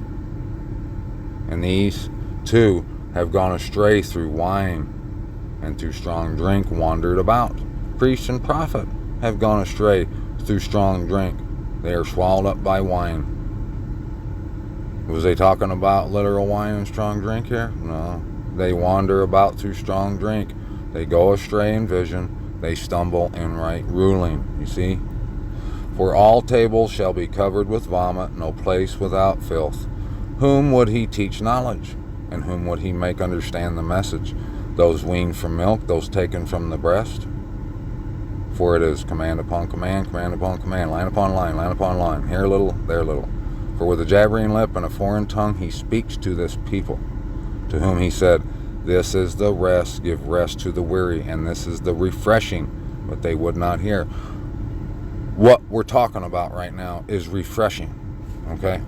And these, too, have gone astray through wine, and through strong drink wandered about. Priest and prophet have gone astray through strong drink. They are swallowed up by wine. Was they talking about literal wine and strong drink here? No. They wander about through strong drink. They go astray in vision. They stumble in right ruling. You see? For all tables shall be covered with vomit, no place without filth. Whom would he teach knowledge? And whom would he make understand the message? Those weaned from milk, those taken from the breast? For it is command upon command, command upon command, line upon line, line upon line, here a little, there a little. For with a jabbering lip and a foreign tongue he speaks to this people, to whom he said, this is the rest, give rest to the weary, and this is the refreshing, but they would not hear. What we're talking about right now is refreshing, okay?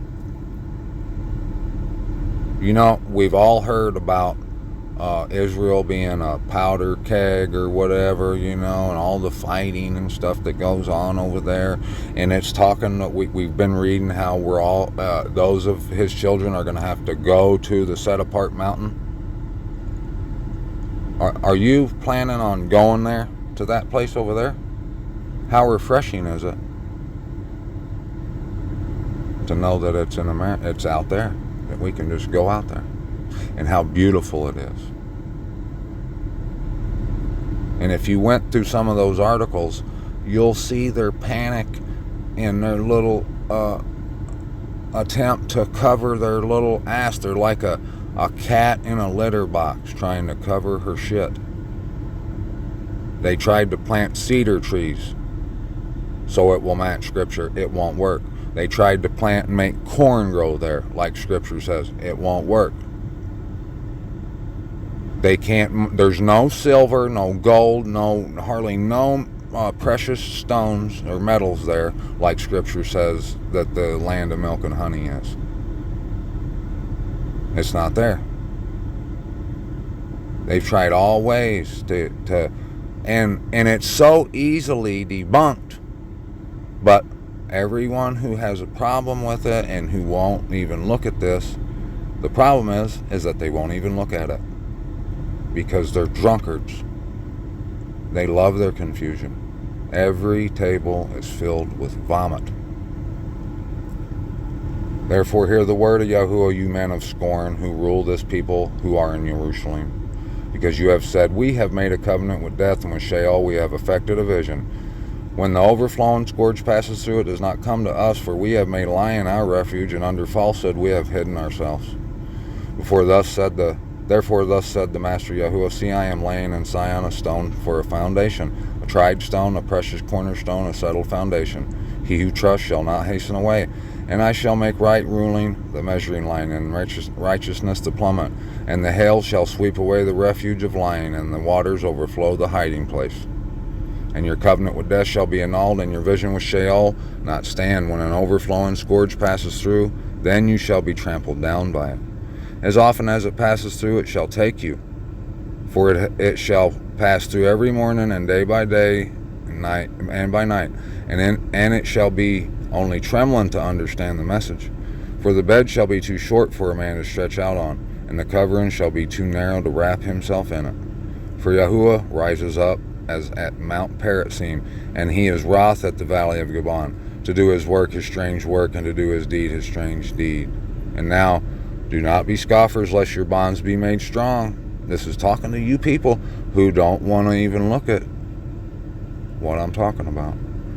You know, we've all heard about Israel being a powder keg or whatever, and all the fighting and stuff that goes on over there. And it's talking, we've been reading how we're all, those of his children are going to have to go to the set apart mountain. Are you planning on going there, to that place over there? How refreshing is it to know that it's in America, it's out there, that we can just go out there, and how beautiful it is. And if you went through some of those articles, you'll see their panic in their little attempt to cover their little ass. They're like a cat in a litter box trying to cover her shit. They tried to plant cedar trees so it will match Scripture. It won't work. They tried to plant and make corn grow there, like Scripture says. It won't work. They can't. There's no silver, no gold, hardly no precious stones or metals there, like Scripture says that the land of milk and honey is. It's not there. They've tried all ways to and it's so easily debunked. But everyone who has a problem with it and who won't even look at this, the problem is that they won't even look at it. Because they're drunkards. They love their confusion. Every table is filled with vomit. Therefore hear the word of Yahuwah, you men of scorn, who rule this people who are in Yahrushelm. Because you have said, we have made a covenant with death, and with Sheol we have effected a vision. When the overflowing scourge passes through, it does not come to us, for we have made lying our refuge, and under falsehood we have hidden ourselves. Therefore thus said the Master Yahuwah, see, I am laying in Sion a stone for a foundation, a tried stone, a precious cornerstone, a settled foundation. He who trusts shall not hasten away. And I shall make right ruling the measuring line, and righteousness the plummet. And the hail shall sweep away the refuge of lying, and the waters overflow the hiding place. And your covenant with death shall be annulled, and your vision with Sheol not stand. When an overflowing scourge passes through, then you shall be trampled down by it. As often as it passes through, it shall take you. For it shall pass through every morning, and day by day, night and by night. And it shall be only trembling to understand the message. For the bed shall be too short for a man to stretch out on, and the covering shall be too narrow to wrap himself in it. For Yahuwah rises up as at Mount Perazim, and he is wroth at the valley of Gabon, to do his work, his strange work, and to do his deed, his strange deed. And now, do not be scoffers, lest your bonds be made strong. This is talking to you people who don't want to even look at what I'm talking about.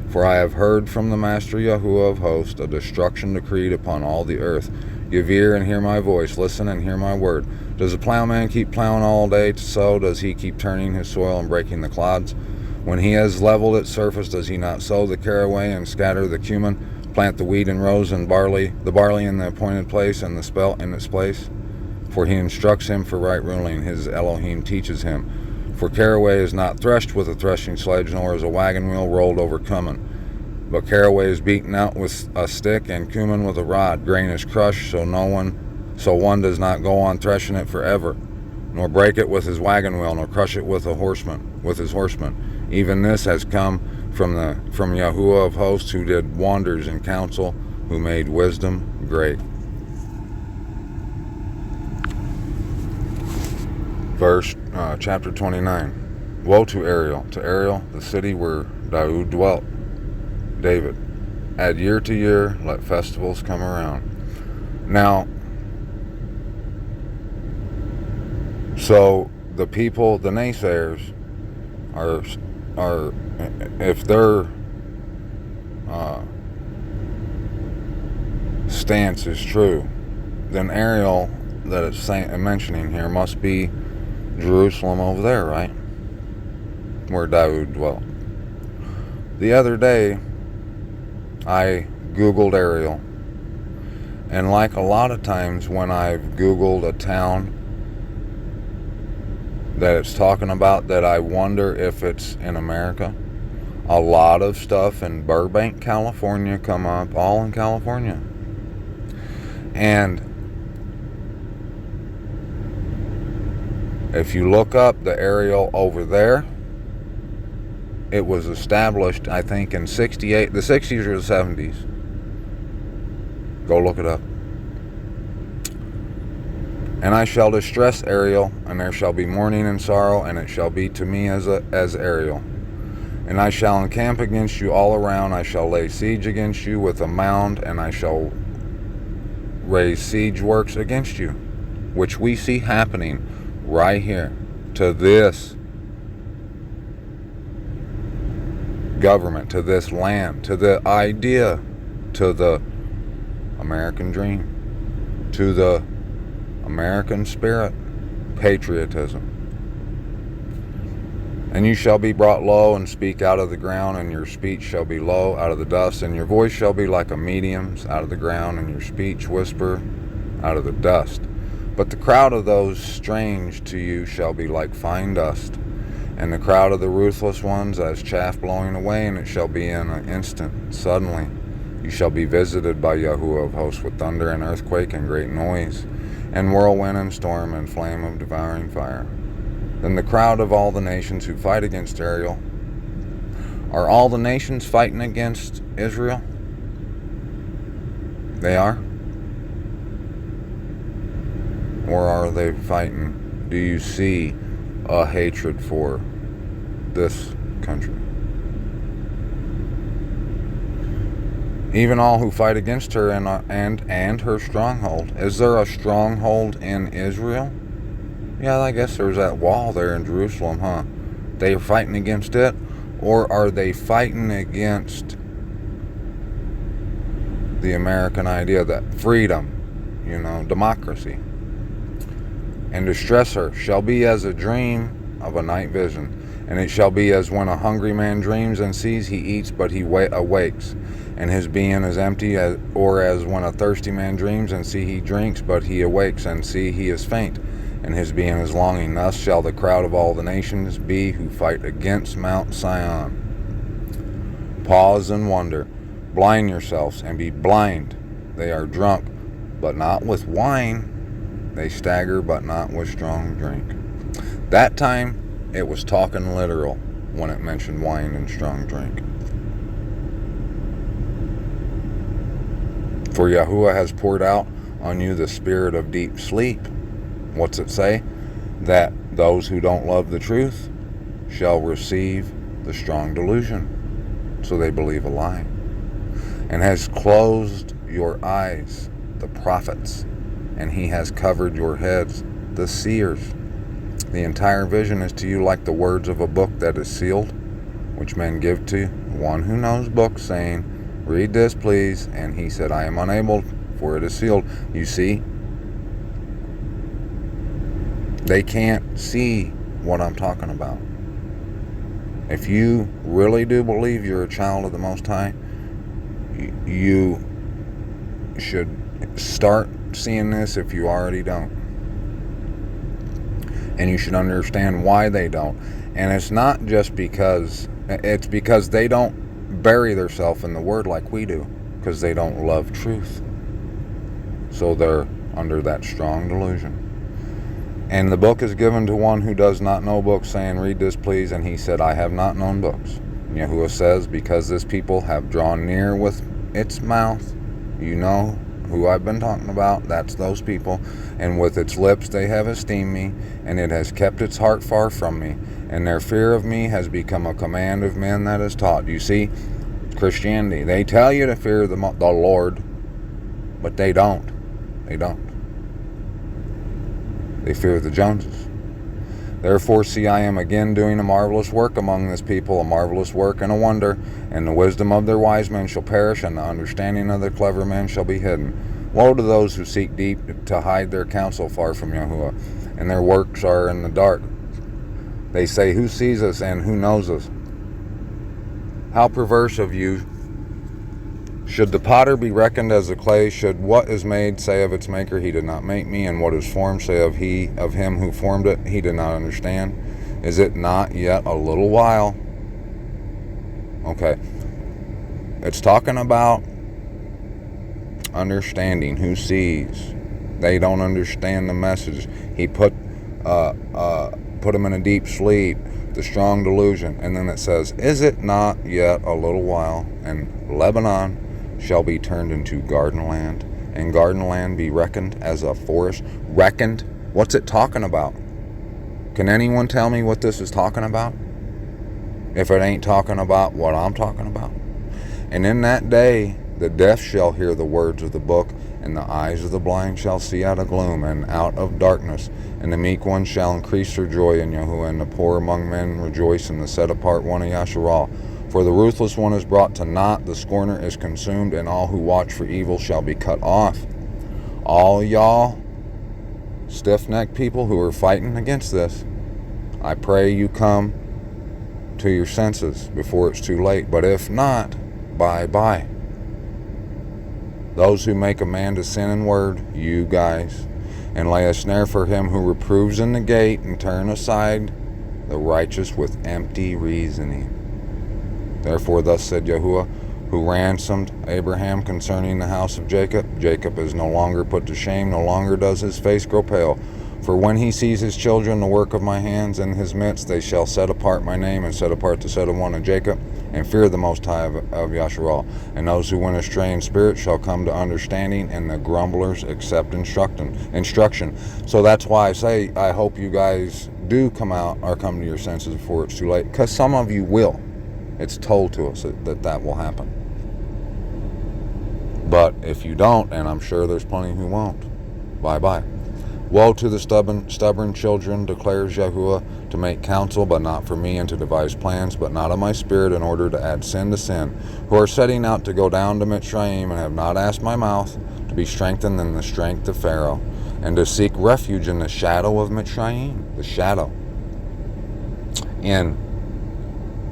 For I have heard from the Master Yahuwah of hosts a destruction decreed upon all the earth. Give ear and hear my voice. Listen and hear my word. Does a plowman keep plowing all day to sow? Does he keep turning his soil and breaking the clods? When he has leveled its surface, does he not sow the caraway and scatter the cumin? Plant the wheat and rows and the barley in the appointed place, and the spelt in its place? For he instructs him for right ruling. His Elohim teaches him. For caraway is not threshed with a threshing sledge, nor is a wagon wheel rolled over cumin. But caraway is beaten out with a stick, and cumin with a rod. Grain is crushed, so one does not go on threshing it forever, nor break it with his wagon wheel, nor crush it with his horsemen. Even this has come from Yahuwah of hosts, who did wonders in counsel, who made wisdom great. Chapter 29. Woe to Ariel, the city where Daud dwelt. David, add year to year, let festivals come around. Now, so the people, the naysayers, are if their stance is true, then Ariel that it's mentioning here must be Jerusalem over there, right? Where Daud dwelt. The other day, I Googled Ariel. And like a lot of times when I've Googled a town that it's talking about that I wonder if it's in America, a lot of stuff in Burbank, California come up, all in California. And If you look up the aerial over there, it was established, I think, in the 60s or the 70s. Go look it up. And I shall distress Ariel, and there shall be mourning and sorrow, and it shall be to me as Ariel. And I shall encamp against you all around. I shall lay siege against you with a mound, and I shall raise siege works against you, which we see happening right here to this government, to this land, to the idea, to the American dream, to the American spirit, patriotism. And you shall be brought low and speak out of the ground, and your speech shall be low out of the dust, and your voice shall be like a medium's out of the ground, and your speech whisper out of the dust. But the crowd of those strange to you shall be like fine dust, and the crowd of the ruthless ones as chaff blowing away, and it shall be in an instant, suddenly. You shall be visited by Yahuwah of hosts with thunder and earthquake and great noise, and whirlwind and storm and flame of devouring fire. Then the crowd of all the nations who fight against Ariel. Are all the nations fighting against Israel? They are? Or are they fighting? Do you see a hatred for this country? Even all who fight against her and her stronghold. Is there a stronghold in Israel? Yeah, I guess there's that wall there in Jerusalem, huh? They are fighting against it? Or are they fighting against the American idea that freedom, democracy? And distress her shall be as a dream of a night vision, and it shall be as when a hungry man dreams and sees he eats, but he awakes, and his being is empty, or as when a thirsty man dreams and see he drinks, but he awakes and see he is faint, and his being is longing. Thus shall the crowd of all the nations be who fight against Mount Sion. Pause and wonder. Blind yourselves and be blind. They are drunk, but not with wine. They stagger, but not with strong drink. That time, it was talking literal when it mentioned wine and strong drink. For Yahuwah has poured out on you the spirit of deep sleep. What's it say? That those who don't love the truth shall receive the strong delusion. So they believe a lie. And has closed your eyes, the prophets, and he has covered your heads, the seers. The entire vision is to you like the words of a book that is sealed, which men give to one who knows books, saying, read this, please. And he said, I am unable, for it is sealed. You see, they can't see what I'm talking about. If you really do believe you're a child of the Most High, you should start seeing this if you already don't. And you should understand why they don't. And it's not just because, it's because they don't bury themselves in the Word like we do, because they don't love truth. So they're under that strong delusion. And the book is given to one who does not know books, saying, read this, please. And he said, I have not known books. Yahuwah says, because this people have drawn near with its mouth, you know who I've been talking about, that's those people, and with its lips they have esteemed me, and it has kept its heart far from me, and their fear of me has become a command of men that is taught. You see, Christianity, they tell you to fear the Lord, but they don't. They fear the Joneses. Therefore, see, I am again doing a marvelous work among this people, a marvelous work and a wonder, and the wisdom of their wise men shall perish, and the understanding of their clever men shall be hidden. Woe to those who seek deep to hide their counsel far from Yahuwah, and their works are in the dark. They say, who sees us and who knows us? How perverse of you! Should the potter be reckoned as the clay? Should what is made say of its maker, he did not make me? And what is formed say of him who formed it, he did not understand? Is it not yet a little while? Okay. It's talking about understanding. Who sees? They don't understand the message. He put put them in a deep sleep, the strong delusion. And then it says, is it not yet a little while, and Lebanon shall be turned into garden land, and garden land be reckoned as a forest? Reckoned? What's it talking about? Can anyone tell me what this is talking about? If it ain't talking about what I'm talking about. And in that day, the deaf shall hear the words of the book, and the eyes of the blind shall see out of gloom and out of darkness. And the meek ones shall increase their joy in Yahuwah, and the poor among men rejoice in the set apart one of Yasharal. For the ruthless one is brought to naught, the scorner is consumed, and all who watch for evil shall be cut off. All y'all stiff-necked people who are fighting against this, I pray you come to your senses before it's too late. But if not, bye-bye. Those who make a man to sin in word, you guys, and lay a snare for him who reproves in the gate, and turn aside the righteous with empty reasoning. Therefore thus said Yahuwah, who ransomed Abraham concerning the house of Jacob, Jacob is no longer put to shame, no longer does his face grow pale. For when he sees his children, the work of my hands in his midst, they shall set apart my name, and set apart the set of one of Jacob, and fear the Most High of Yasharal. And those who went astray in spirit shall come to understanding, and the grumblers accept instruction. So that's why I say, I hope you guys do come out or come to your senses before it's too late, because some of you will. It's told to us that will happen. But if you don't, and I'm sure there's plenty who won't, bye-bye. Woe to the stubborn children, declares Yahuwah, to make counsel, but not for me, and to devise plans, but not of my spirit, in order to add sin to sin, who are setting out to go down to Mitzrayim, and have not asked my mouth, to be strengthened in the strength of Pharaoh, and to seek refuge in the shadow of Mitzrayim, the shadow, in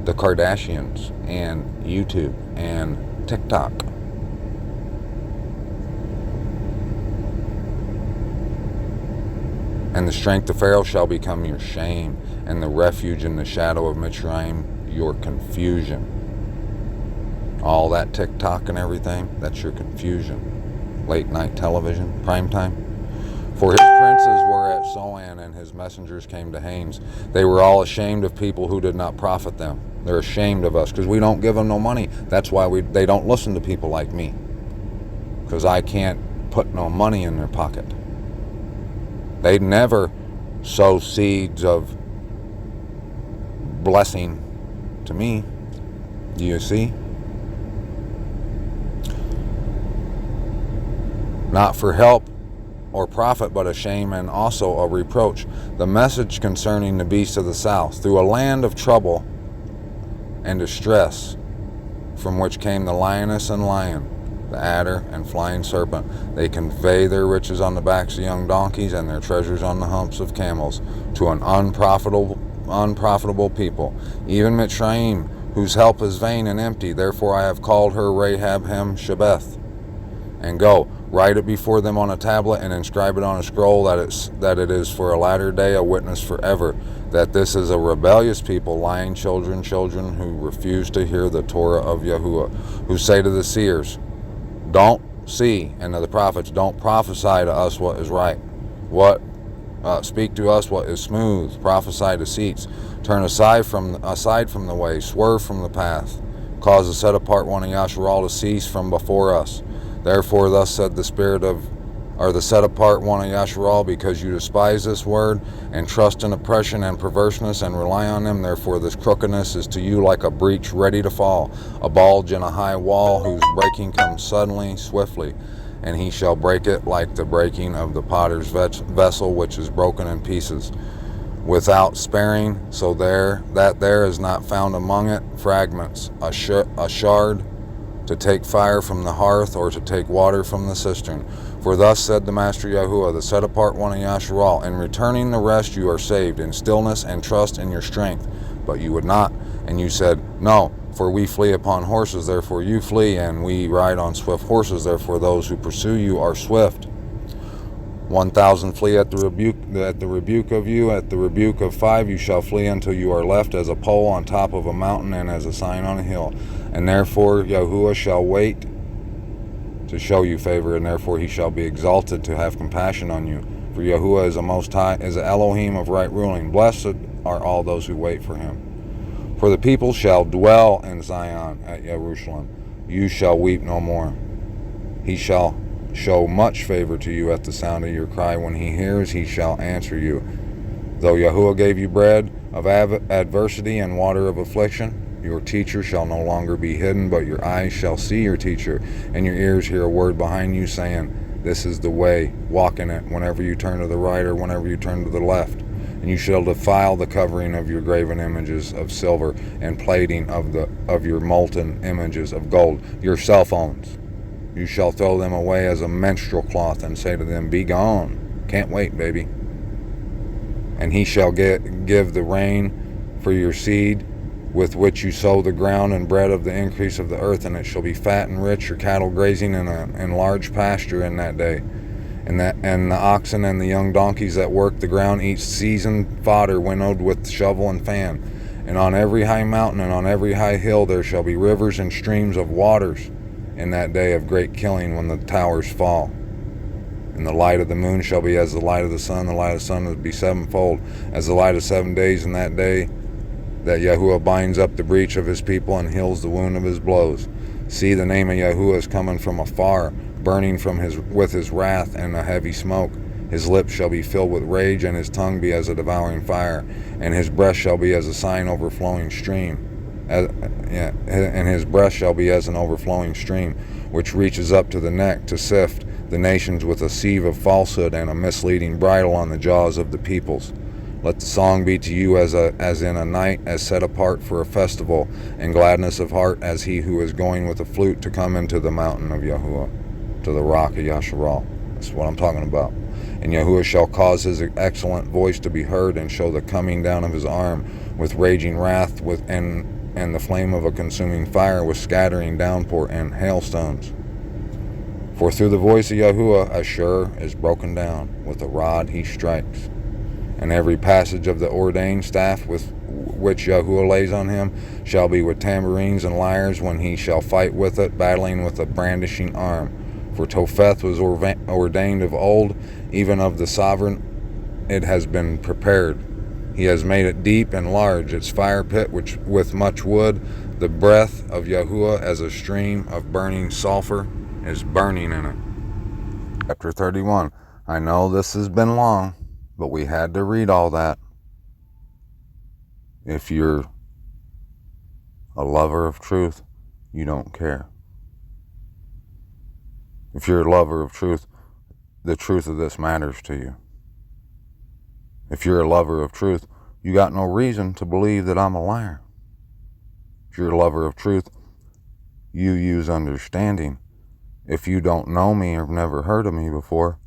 the Kardashians, and YouTube, and TikTok. And the strength of Pharaoh shall become your shame, and the refuge in the shadow of Mitzrayim, your confusion. All that TikTok and everything, that's your confusion. Late night television, prime time. For his princes were at Zoan, and his messengers came to Hanes. They were all ashamed of people who did not profit them. They're ashamed of us because we don't give them no money. That's why they don't listen to people like me, because I can't put no money in their pocket. They never sow seeds of blessing to me. Do you see? Not for help or profit, but a shame and also a reproach. The message concerning the beasts of the south, through a land of trouble and distress, from which came the lioness and lion, the adder and flying serpent. They convey their riches on the backs of young donkeys, and their treasures on the humps of camels, to an unprofitable people, even Mitzrayim, whose help is vain and empty. Therefore I have called her Rahab Hem Shebeth. And go, write it before them on a tablet, and inscribe it on a scroll, that it is for a latter day a witness forever, that this is a rebellious people, lying children who refuse to hear the Torah of Yahuwah, who say to the seers, don't see, and to the prophets, don't prophesy to us what is right. Speak to us what is smooth. Prophesy deceits. Turn aside from the way. Swerve from the path. Cause the set apart one of Yasharal to cease from before us. Therefore, thus said the set apart one of Yasharal, because you despise this word, and trust in oppression and perverseness, and rely on them. Therefore, this crookedness is to you like a breach ready to fall, a bulge in a high wall, whose breaking comes suddenly, swiftly. And he shall break it like the breaking of the potter's vessel, which is broken in pieces, without sparing, so there is not found among it fragments, a shard, to take fire from the hearth, or to take water from the cistern. For thus said the Master Yahuwah, the set apart one of Yasharal, in returning the rest you are saved, in stillness and trust in your strength. But you would not, and you said, no, for we flee upon horses, therefore you flee, and we ride on swift horses, therefore those who pursue you are swift. 1,000 flee at the rebuke of you, at the rebuke of 5 you shall flee, until you are left as a pole on top of a mountain, and as a sign on a hill. And therefore Yahuwah shall wait to show you favor, and therefore he shall be exalted to have compassion on you. For Yahuwah is a most high, is a Elohim of right ruling. Blessed are all those who wait for him. For the people shall dwell in Zion at Yahrushelm. You shall weep no more. He shall show much favor to you at the sound of your cry. When he hears, he shall answer you. Though Yahuwah gave you bread of adversity and water of affliction, your teacher shall no longer be hidden, but your eyes shall see your teacher, and your ears hear a word behind you saying, this is the way, walk in it, whenever you turn to the right or whenever you turn to the left. And you shall defile the covering of your graven images of silver and plating of your molten images of gold, your cell phones. You shall throw them away as a menstrual cloth and say to them, be gone. Can't wait, baby. And he shall give the rain for your seed, with which you sow the ground, and bread of the increase of the earth, and it shall be fat and rich, your cattle grazing in large pasture in that day. And the oxen and the young donkeys that work the ground eat seasoned fodder winnowed with shovel and fan. And on every high mountain and on every high hill there shall be rivers and streams of waters in that day of great killing, when the towers fall. And the light of the moon shall be as the light of the sun. The light of the sun will be sevenfold, as the light of 7 days in that day that Yahuwah binds up the breach of his people and heals the wound of his blows. See, the name of Yahuwah is coming from afar, burning with his wrath and a heavy smoke. His lips shall be filled with rage, and his tongue be as a devouring fire, and his breast shall be as a sign overflowing stream. And his breast shall be as an overflowing stream, which reaches up to the neck, to sift the nations with a sieve of falsehood and a misleading bridle on the jaws of the peoples. Let the song be to you as in a night as set apart for a festival, and gladness of heart as he who is going with a flute to come into the mountain of Yahuwah, to the rock of Yasharal. That's what I'm talking about. And Yahuwah shall cause his excellent voice to be heard, and show the coming down of his arm with raging wrath, and the flame of a consuming fire, with scattering downpour and hailstones. For through the voice of Yahuwah Ashur is broken down, with a rod he strikes. And every passage of the ordained staff with which Yahuwah lays on him shall be with tambourines and lyres, when he shall fight with it, battling with a brandishing arm. For Topheth was ordained of old, even of the sovereign it has been prepared. He has made it deep and large, its fire pit which with much wood. The breath of Yahuwah as a stream of burning sulfur is burning in it. Chapter 31. I know this has been long, but we had to read all that. If you're a lover of truth, you don't care. If you're a lover of truth, the truth of this matters to you. If you're a lover of truth, you got no reason to believe that I'm a liar. If you're a lover of truth, you use understanding. If you don't know me or have never heard of me before,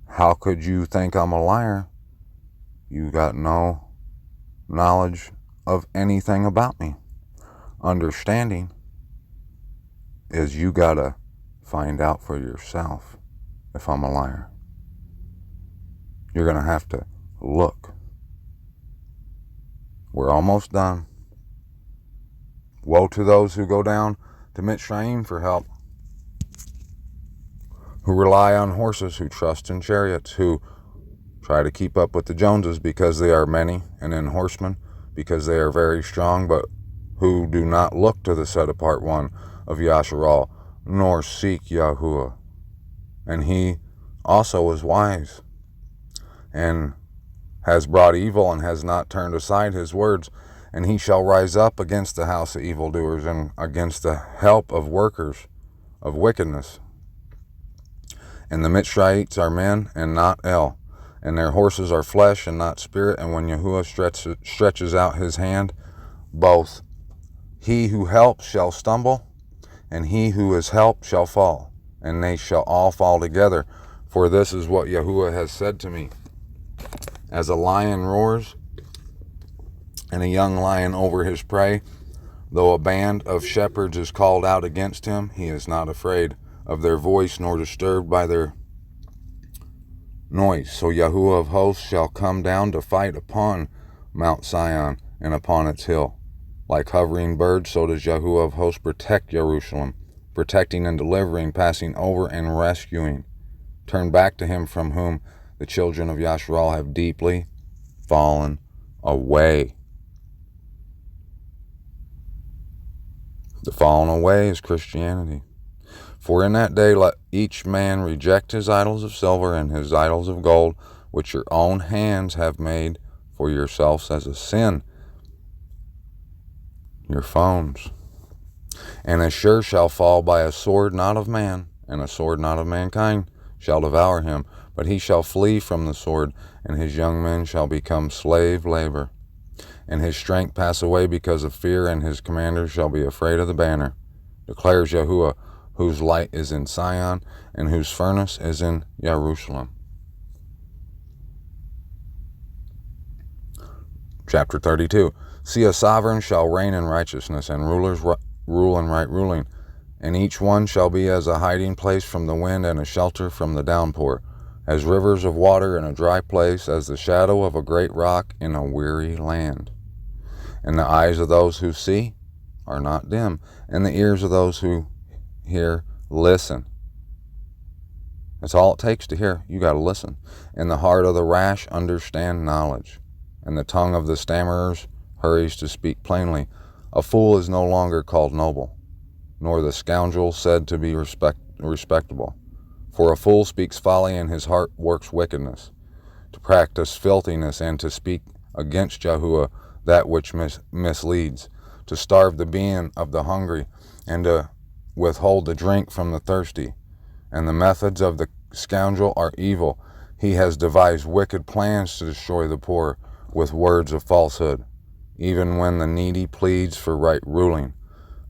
how could you think I'm a liar? You got no knowledge of anything about me. Understanding is you gotta find out for yourself if I'm a liar. You're gonna have to look. We're almost done. Woe to those who go down to Mitzrayim for help, who rely on horses, who trust in chariots, who try to keep up with the Joneses because they are many, and in horsemen because they are very strong, but who do not look to the set-apart one of Yasharal, nor seek Yahuwah. And he also is wise, and has brought evil, and has not turned aside his words. And he shall rise up against the house of evildoers, and against the help of workers of wickedness. And the Mitzrayites are men, and not El, and their horses are flesh, and not spirit. And when Yahuwah stretches out his hand, both he who helps shall stumble, and he who is helped shall fall, and they shall all fall together. For this is what Yahuwah has said to me. As a lion roars, and a young lion over his prey, though a band of shepherds is called out against him, he is not afraid of their voice, nor disturbed by their noise. So Yahuwah of hosts shall come down to fight upon Mount Sion and upon its hill. Like hovering birds, so does Yahuwah of hosts protect Yahrushelm, protecting and delivering, passing over and rescuing. Turn back to him from whom The children of Yahrushelm have deeply fallen away. The fallen away is Christianity. For in that day let each man reject his idols of silver and his idols of gold, which your own hands have made for yourselves as a sin. Your phones. And as sure shall fall by a sword not of man, and a sword not of mankind shall devour him, but he shall flee from the sword, and his young men shall become slave labor. And his strength pass away because of fear, and his commanders shall be afraid of the banner, declares Yahuwah, whose light is in Sion, and whose furnace is in Yahrushelm. Chapter 32. See, a sovereign shall reign in righteousness, and rulers rule in right ruling, and each one shall be as a hiding place from the wind and a shelter from the downpour, as rivers of water in a dry place, as the shadow of a great rock in a weary land. And the eyes of those who see are not dim, and the ears of those who hear listen. That's all it takes to hear. You got to listen. And the heart of the rash understand knowledge, and the tongue of the stammerers hurries to speak plainly. A fool is no longer called noble, nor the scoundrel said to be respectable. For a fool speaks folly, and his heart works wickedness, to practice filthiness, and to speak against Yahuwah that which misleads, to starve the being of the hungry, and to withhold the drink from the thirsty. And the methods of the scoundrel are evil. He has devised wicked plans to destroy the poor with words of falsehood, even when the needy pleads for right ruling.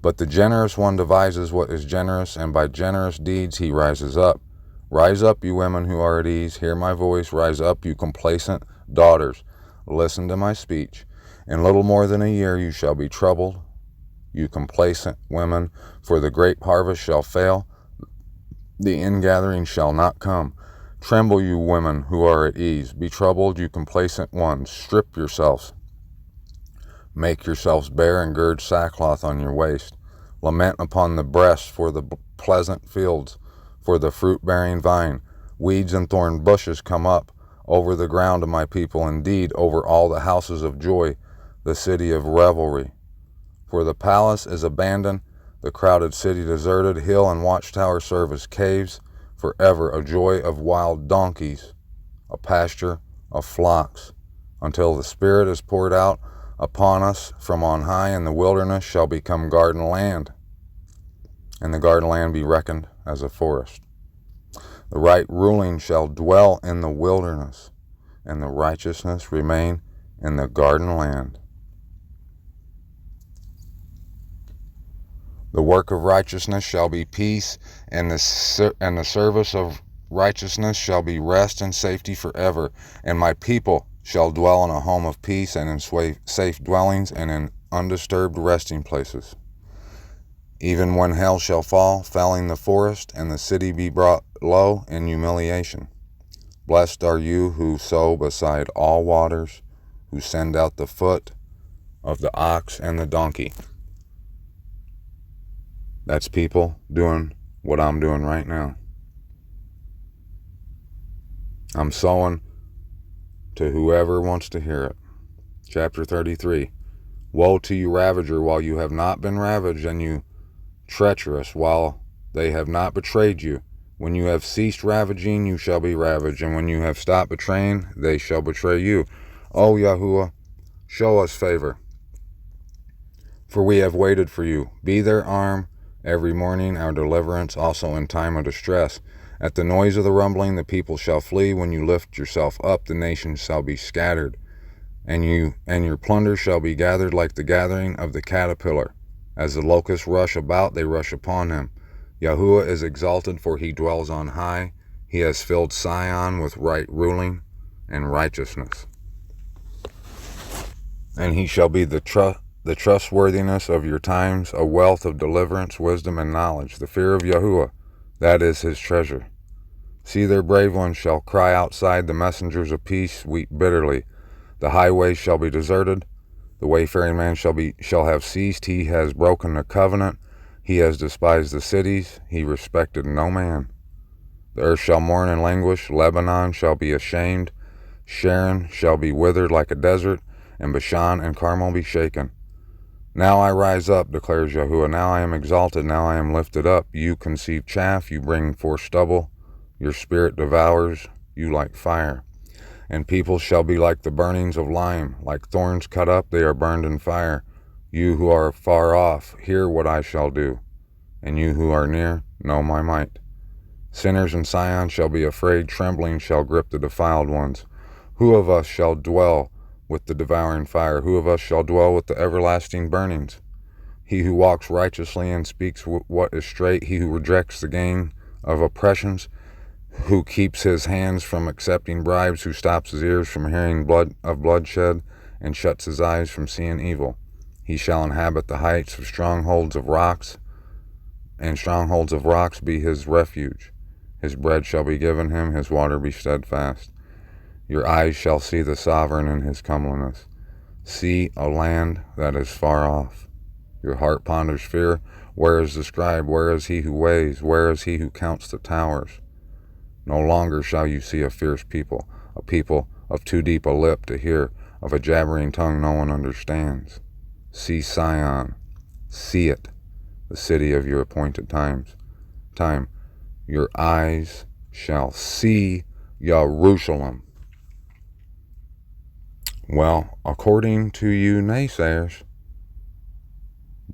But the generous one devises what is generous, and by generous deeds he rises up. Rise up, you women who are at ease. Hear my voice. Rise up, you complacent daughters. Listen to my speech. In little more than a year you shall be troubled, you complacent women, for the grape harvest shall fail, the ingathering shall not come. Tremble, you women who are at ease. Be troubled, you complacent ones. Strip yourselves. Make yourselves bare, and gird sackcloth on your waist. Lament upon the breast for the pleasant fields, for the fruit-bearing vine. Weeds and thorn bushes come up over the ground of my people, indeed, over all the houses of joy, the city of revelry. For the palace is abandoned, the crowded city deserted, hill and watchtower serve as caves, forever a joy of wild donkeys, a pasture of flocks, until the Spirit is poured out upon us from on high, and the wilderness shall become garden land, and the garden land be reckoned as a forest. The right ruling shall dwell in the wilderness, and the righteousness remain in the garden land. The work of righteousness shall be peace, and the service of righteousness shall be rest and safety forever. And my people shall dwell in a home of peace, and in safe dwellings, and in undisturbed resting places. Even when hail shall fall, felling the forest, and the city be brought low in humiliation. Blessed are you who sow beside all waters, who send out the foot of the ox and the donkey. That's people doing what I'm doing right now. I'm sowing to whoever wants to hear it. Chapter 33. Woe to you, ravager, while you have not been ravaged, and you treacherous, while they have not betrayed you. When you have ceased ravaging, you shall be ravaged, and when you have stopped betraying, they shall betray you. O Yahuwah, show us favor, for we have waited for you. Be their arm every morning, our deliverance, also in time of distress. At the noise of the rumbling, the people shall flee. When you lift yourself up, the nations shall be scattered, and your plunder shall be gathered like the gathering of the caterpillar. As the locusts rush about, they rush upon him. Yahuwah is exalted, for he dwells on high. He has filled Sion with right ruling and righteousness. And he shall be the trustworthiness of your times, a wealth of deliverance, wisdom, and knowledge. The fear of Yahuwah, that is his treasure. See, their brave ones shall cry outside, the messengers of peace weep bitterly. The highways shall be deserted, the wayfaring man shall have ceased. He has broken the covenant, he has despised the cities, he respected no man. The earth shall mourn and languish, Lebanon shall be ashamed, Sharon shall be withered like a desert, and Bashan and Carmel be shaken. Now I rise up, declares Yahuwah. Now I am exalted, now I am lifted up. You conceive chaff, you bring forth stubble. Your spirit devours you like fire. And people shall be like the burnings of lime, like thorns cut up, they are burned in fire. You who are far off, hear what I shall do, and you who are near, know my might. Sinners in Sion shall be afraid, trembling shall grip the defiled ones. Who of us shall dwell with the devouring fire? Who of us shall dwell with the everlasting burnings? He who walks righteously and speaks what is straight, he who rejects the gain of oppressions, who keeps his hands from accepting bribes, who stops his ears from hearing bloodshed, and shuts his eyes from seeing evil. He shall inhabit the heights of strongholds of rocks, and strongholds of rocks be his refuge. His bread shall be given him, his water be steadfast. Your eyes shall see the sovereign in his comeliness. See a land that is far off. Your heart ponders fear. Where is the scribe? Where is he who weighs? Where is he who counts the towers? No longer shall you see a fierce people, a people of too deep a lip to hear, of a jabbering tongue no one understands. See Sion, see it, the city of your appointed time. Your eyes shall see Yahrushelm. Well, according to you naysayers,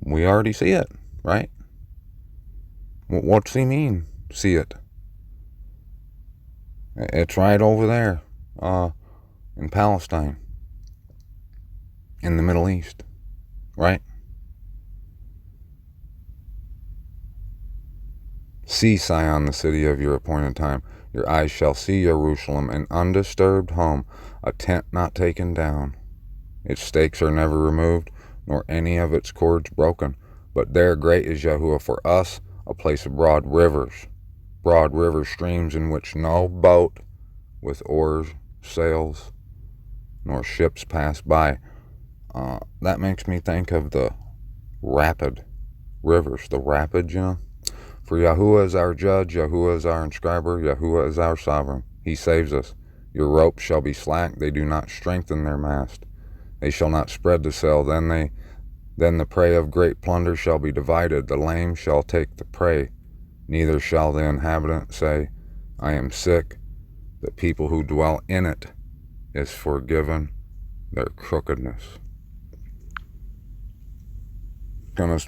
we already see it, right? What's he mean, see it? It's right over there, in Palestine, in the Middle East, right? See Sion, the city of your appointed time. Your eyes shall see Yahrushelm, an undisturbed home, a tent not taken down. Its stakes are never removed, nor any of its cords broken. But there great is Yahuwah for us, a place of broad rivers streams in which no boat with oars sails, nor ships pass by. That makes me think of the rapid rivers, the rapids, you know. For Yahuwah is our judge, Yahuwah is our inscriber, Yahuwah is our sovereign. He saves us. Your ropes shall be slack, they do not strengthen their mast. They shall not spread the sail, then the prey of great plunder shall be divided, the lame shall take the prey. Neither shall the inhabitant say, I am sick. The people who dwell in it is forgiven their crookedness. Gonna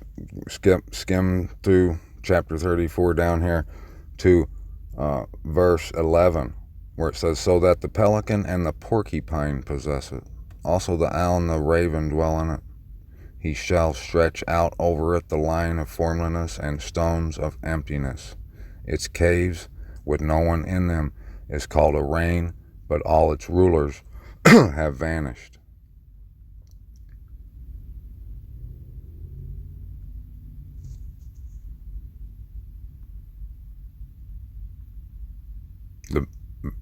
skim through chapter 34 down here to verse 11, where it says, so that the pelican and the porcupine possess it. Also the owl and the raven dwell in it. He shall stretch out over it the line of formlessness and stones of emptiness. Its caves, with no one in them, is called a reign, but all its rulers have vanished.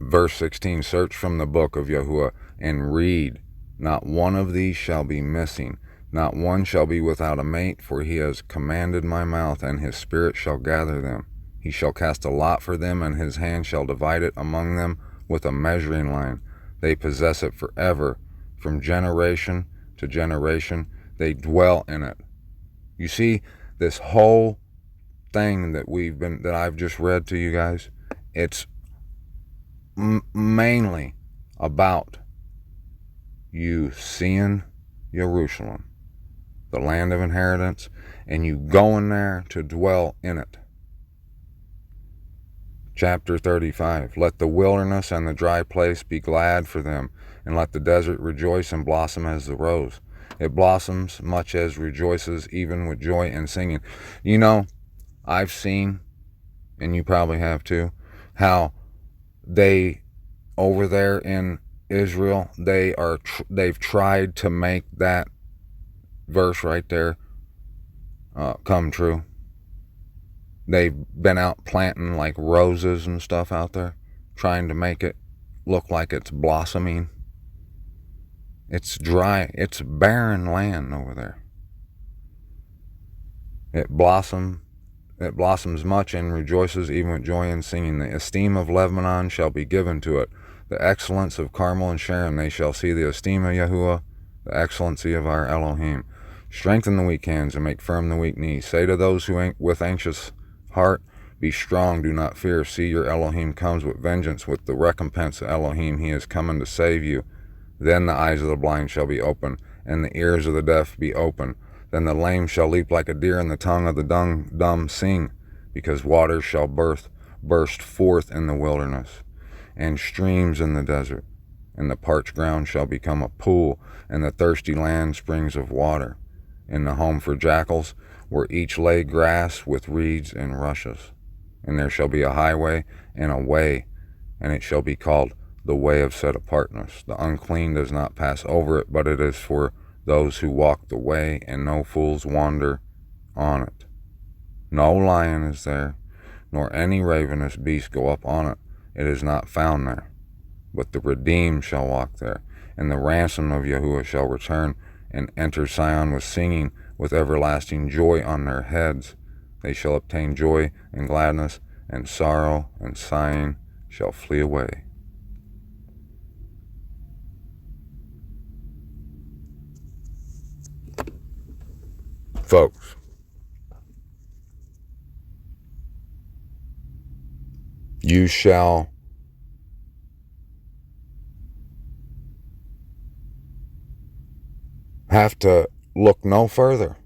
Verse 16, search from the book of Yahuwah and read. Not one of these shall be missing. Not one shall be without a mate, for he has commanded my mouth, and his spirit shall gather them. He shall cast a lot for them, and his hand shall divide it among them with a measuring line. They possess it forever. From generation to generation, they dwell in it. You see, this whole thing that I've just read to you guys, it's mainly about you seeing Yahrushelm, the land of inheritance, and you going there to dwell in it. Chapter 35, let the wilderness and the dry place be glad for them, and let the desert rejoice and blossom as the rose. It blossoms much as rejoices, even with joy and singing. You know, I've seen, and you probably have too, how they, over there in Israel, they've tried to make that verse right there come true. They've been out planting like roses and stuff out there, trying to make it look like it's blossoming. It's dry, it's barren land over there. It blossomed it blossoms much and rejoices even with joy and singing. The esteem of Lebanon shall be given to it. The excellence of Carmel and Sharon, they shall see the esteem of Yahuwah, the excellency of our Elohim. Strengthen the weak hands and make firm the weak knees. Say to those who with anxious heart, be strong, do not fear. See, your Elohim comes with vengeance, with the recompense of Elohim. He is coming to save you. Then the eyes of the blind shall be open, and the ears of the deaf be open. Then the lame shall leap like a deer, and the tongue of the dumb sing, because waters shall burst forth in the wilderness, and streams in the desert. And the parched ground shall become a pool, and the thirsty land springs of water. In the home for jackals, where each lay grass with reeds and rushes. And there shall be a highway and a way, and it shall be called the way of set apartness. The unclean does not pass over it, but it is for those who walk the way, and no fools wander on it. No lion is there, nor any ravenous beast go up on it. It is not found there. But the redeemed shall walk there, and the ransom of Yahuwah shall return and enter Sion with singing, with everlasting joy on their heads. They shall obtain joy and gladness, and sorrow and sighing shall flee away. Folks, you shall have to look no further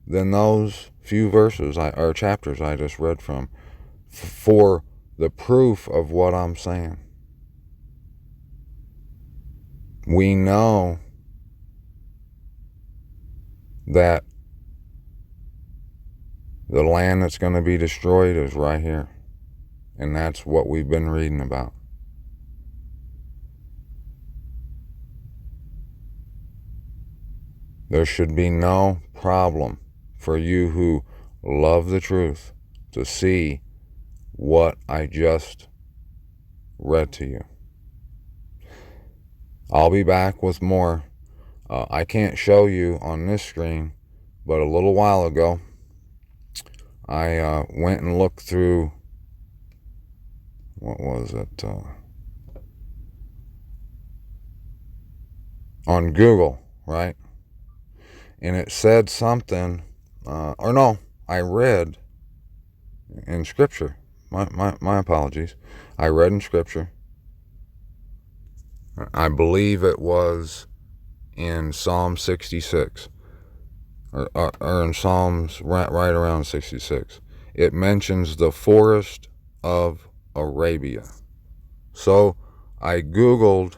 than those few verses or chapters I just read from for the proof of what I'm saying. We know that the land that's going to be destroyed is right here. And that's what we've been reading about. There should be no problem for you who love the truth to see what I just read to you. I'll be back with more. I can't show you on this screen, but a little while ago, I went and looked through, what was it, on Google, right? And it said something, or no, I read in Scripture. My apologies. I read in Scripture. I believe it was in Psalm 66, or in Psalms right around 66. It mentions the forest of Arabia. So I Googled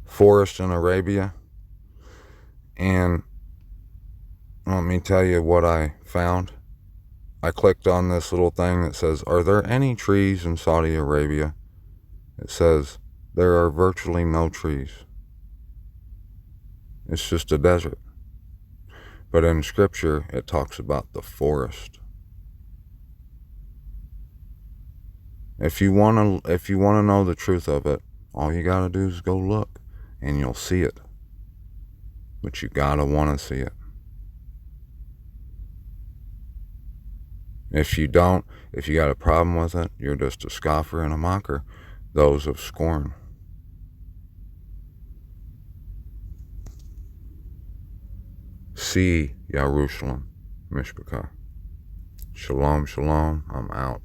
forest in Arabia, and let me tell you what I found. I clicked on this little thing that says, are there any trees in Saudi Arabia? It says, there are virtually no trees. It's just a desert. But in Scripture, it talks about the forest. If you want to know the truth of it, all you got to do is go look, and you'll see it. But you got to want to see it. If you don't, if you got a problem with it, you're just a scoffer and a mocker, those of scorn. See Yahrushelm, Mishpachah. Shalom, shalom, I'm out.